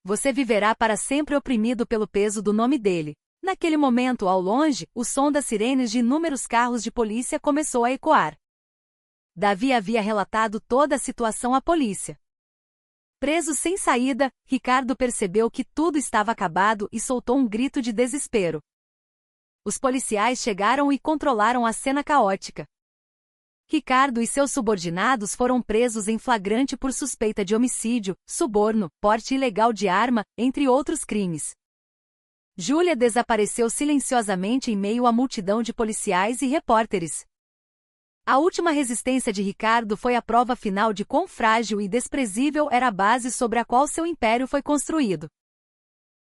Você viverá para sempre oprimido pelo peso do nome dele. Naquele momento, ao longe, o som das sirenes de inúmeros carros de polícia começou a ecoar. Davi havia relatado toda a situação à polícia. Preso sem saída, Ricardo percebeu que tudo estava acabado e soltou um grito de desespero. Os policiais chegaram e controlaram a cena caótica. Ricardo e seus subordinados foram presos em flagrante por suspeita de homicídio, suborno, porte ilegal de arma, entre outros crimes. Júlia desapareceu silenciosamente em meio à multidão de policiais e repórteres. A última resistência de Ricardo foi a prova final de quão frágil e desprezível era a base sobre a qual seu império foi construído.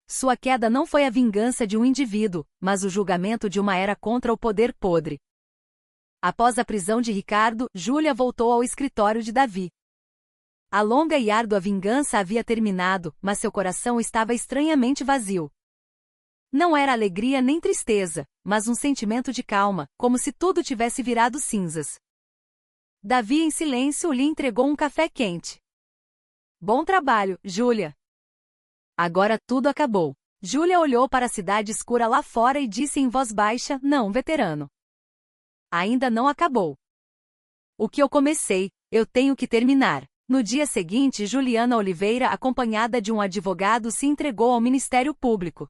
Sua queda não foi a vingança de um indivíduo, mas o julgamento de uma era contra o poder podre. Após a prisão de Ricardo, Júlia voltou ao escritório de Davi. A longa e árdua vingança havia terminado, mas seu coração estava estranhamente vazio. Não era alegria nem tristeza, mas um sentimento de calma, como se tudo tivesse virado cinzas. Davi, em silêncio, lhe entregou um café quente. Bom trabalho, Júlia. Agora tudo acabou. Júlia olhou para a cidade escura lá fora e disse em voz baixa: Não, veterano. Ainda não acabou. O que eu comecei, eu tenho que terminar. No dia seguinte, Juliana Oliveira, acompanhada de um advogado, se entregou ao Ministério Público.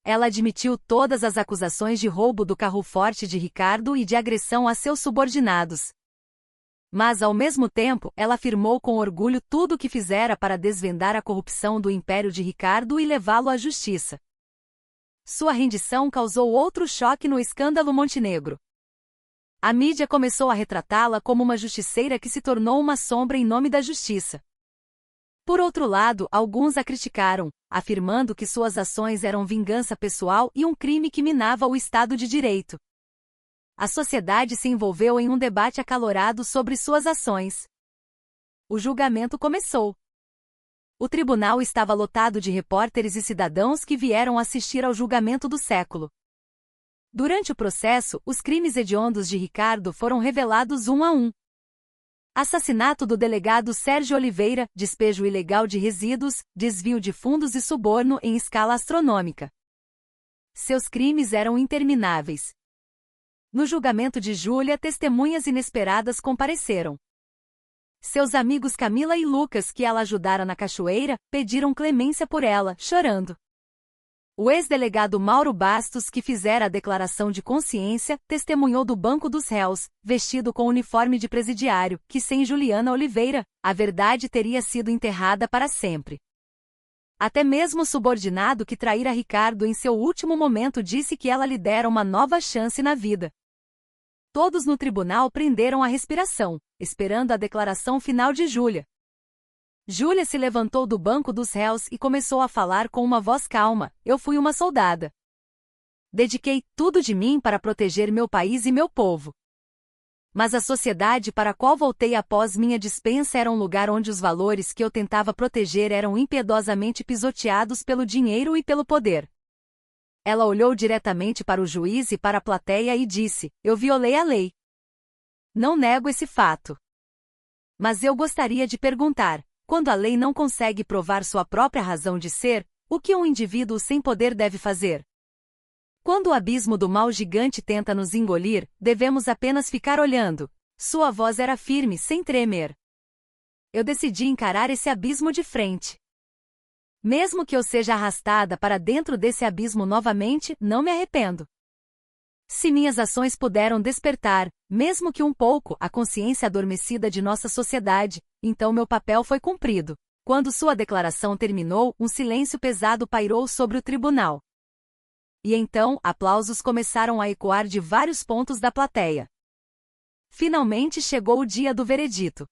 Ela admitiu todas as acusações de roubo do carro forte de Ricardo e de agressão a seus subordinados. Mas, ao mesmo tempo, ela afirmou com orgulho tudo o que fizera para desvendar a corrupção do império de Ricardo e levá-lo à justiça. Sua rendição causou outro choque no escândalo Montenegro. A mídia começou a retratá-la como uma justiceira que se tornou uma sombra em nome da justiça. Por outro lado, alguns a criticaram, afirmando que suas ações eram vingança pessoal e um crime que minava o Estado de Direito. A sociedade se envolveu em um debate acalorado sobre suas ações. O julgamento começou. O tribunal estava lotado de repórteres e cidadãos que vieram assistir ao julgamento do século. Durante o processo, os crimes hediondos de Ricardo foram revelados um a um. Assassinato do delegado Sérgio Oliveira, despejo ilegal de resíduos, desvio de fundos e suborno em escala astronômica. Seus crimes eram intermináveis. No julgamento de Júlia, testemunhas inesperadas compareceram. Seus amigos Camila e Lucas, que ela ajudara na cachoeira, pediram clemência por ela, chorando. O ex-delegado Mauro Bastos, que fizera a declaração de consciência, testemunhou do banco dos réus, vestido com uniforme de presidiário, que sem Juliana Oliveira, a verdade teria sido enterrada para sempre. Até mesmo o subordinado que traíra Ricardo em seu último momento disse que ela lhe dera uma nova chance na vida. Todos no tribunal prenderam a respiração, esperando a declaração final de Júlia. Júlia se levantou do banco dos réus e começou a falar com uma voz calma: Eu fui uma soldada. Dediquei tudo de mim para proteger meu país e meu povo. Mas a sociedade para a qual voltei após minha dispensa era um lugar onde os valores que eu tentava proteger eram impiedosamente pisoteados pelo dinheiro e pelo poder. Ela olhou diretamente para o juiz e para a plateia e disse: Eu violei a lei. Não nego esse fato. Mas eu gostaria de perguntar: quando a lei não consegue provar sua própria razão de ser, o que um indivíduo sem poder deve fazer? Quando o abismo do mal gigante tenta nos engolir, devemos apenas ficar olhando. Sua voz era firme, sem tremer. Eu decidi encarar esse abismo de frente. Mesmo que eu seja arrastada para dentro desse abismo novamente, não me arrependo. Se minhas ações puderam despertar, mesmo que um pouco, a consciência adormecida de nossa sociedade, então meu papel foi cumprido. Quando sua declaração terminou, um silêncio pesado pairou sobre o tribunal. E então, aplausos começaram a ecoar de vários pontos da plateia. Finalmente chegou o dia do veredito.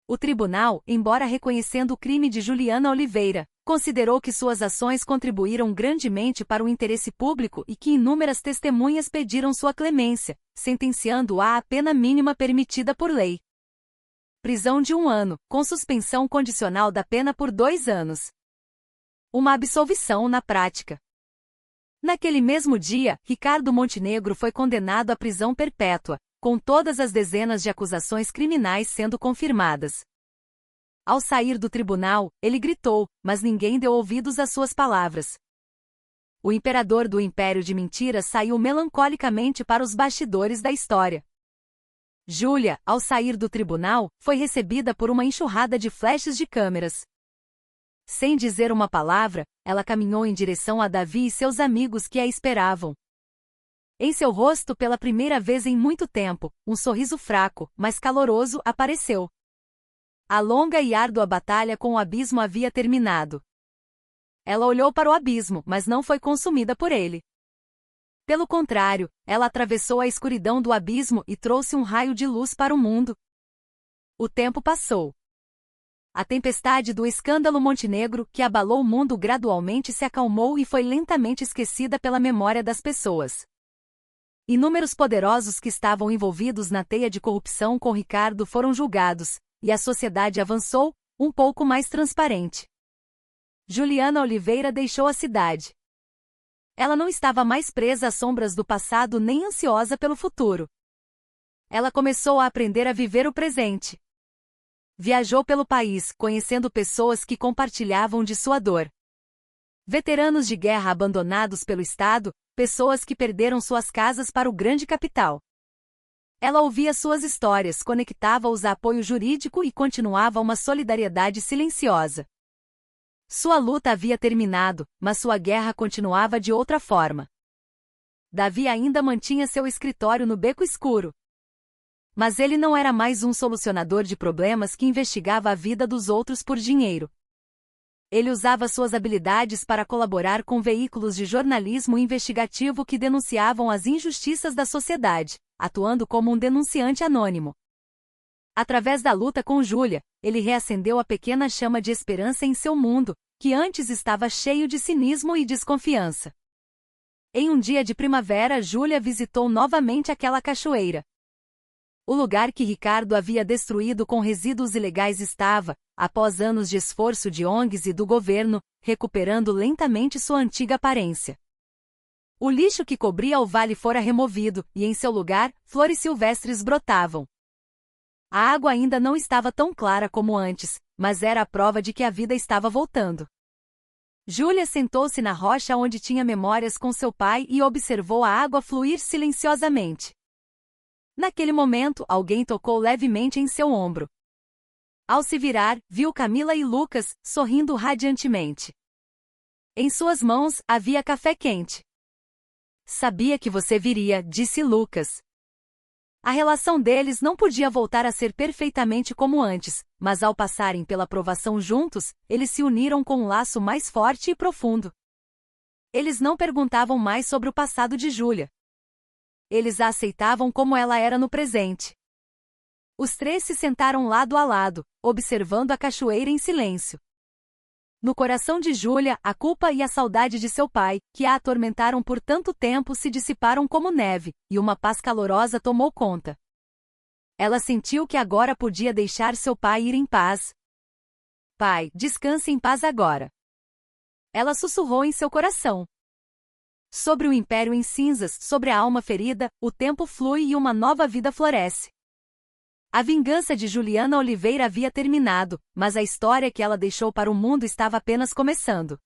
O tribunal, embora reconhecendo o crime de Juliana Oliveira, considerou que suas ações contribuíram grandemente para o interesse público e que inúmeras testemunhas pediram sua clemência, sentenciando-a à pena mínima permitida por lei. Prisão de 1 ano, com suspensão condicional da pena por 2 anos. Uma absolvição na prática. Naquele mesmo dia, Ricardo Montenegro foi condenado à prisão perpétua, com todas as dezenas de acusações criminais sendo confirmadas. Ao sair do tribunal, ele gritou, mas ninguém deu ouvidos às suas palavras. O imperador do Império de Mentiras saiu melancolicamente para os bastidores da história. Júlia, ao sair do tribunal, foi recebida por uma enxurrada de flashes de câmeras. Sem dizer uma palavra, ela caminhou em direção a Davi e seus amigos que a esperavam. Em seu rosto, pela primeira vez em muito tempo, um sorriso fraco, mas caloroso, apareceu. A longa e árdua batalha com o abismo havia terminado. Ela olhou para o abismo, mas não foi consumida por ele. Pelo contrário, ela atravessou a escuridão do abismo e trouxe um raio de luz para o mundo. O tempo passou. A tempestade do escândalo Montenegro, que abalou o mundo gradualmente, se acalmou e foi lentamente esquecida pela memória das pessoas. Inúmeros poderosos que estavam envolvidos na teia de corrupção com Ricardo foram julgados, e a sociedade avançou, um pouco mais transparente. Juliana Oliveira deixou a cidade. Ela não estava mais presa às sombras do passado nem ansiosa pelo futuro. Ela começou a aprender a viver o presente. Viajou pelo país, conhecendo pessoas que compartilhavam de sua dor. Veteranos de guerra abandonados pelo Estado, pessoas que perderam suas casas para o grande capital. Ela ouvia suas histórias, conectava-os a apoio jurídico e continuava uma solidariedade silenciosa. Sua luta havia terminado, mas sua guerra continuava de outra forma. Davi ainda mantinha seu escritório no Beco Escuro. Mas ele não era mais um solucionador de problemas que investigava a vida dos outros por dinheiro. Ele usava suas habilidades para colaborar com veículos de jornalismo investigativo que denunciavam as injustiças da sociedade, atuando como um denunciante anônimo. Através da luta com Júlia, ele reacendeu a pequena chama de esperança em seu mundo, que antes estava cheio de cinismo e desconfiança. Em um dia de primavera, Júlia visitou novamente aquela cachoeira. O lugar que Ricardo havia destruído com resíduos ilegais estava, após anos de esforço de ONGs e do governo, recuperando lentamente sua antiga aparência. O lixo que cobria o vale fora removido, e em seu lugar, flores silvestres brotavam. A água ainda não estava tão clara como antes, mas era a prova de que a vida estava voltando. Júlia sentou-se na rocha onde tinha memórias com seu pai e observou a água fluir silenciosamente. Naquele momento, alguém tocou levemente em seu ombro. Ao se virar, viu Camila e Lucas, sorrindo radiantemente. Em suas mãos, havia café quente. Sabia que você viria, disse Lucas. A relação deles não podia voltar a ser perfeitamente como antes, mas ao passarem pela provação juntos, eles se uniram com um laço mais forte e profundo. Eles não perguntavam mais sobre o passado de Júlia. Eles a aceitavam como ela era no presente. Os três se sentaram lado a lado, observando a cachoeira em silêncio. No coração de Júlia, a culpa e a saudade de seu pai, que a atormentaram por tanto tempo, se dissiparam como neve, e uma paz calorosa tomou conta. Ela sentiu que agora podia deixar seu pai ir em paz. Pai, descanse em paz agora. Ela sussurrou em seu coração. Sobre o império em cinzas, sobre a alma ferida, o tempo flui e uma nova vida floresce. A vingança de Juliana Oliveira havia terminado, mas a história que ela deixou para o mundo estava apenas começando.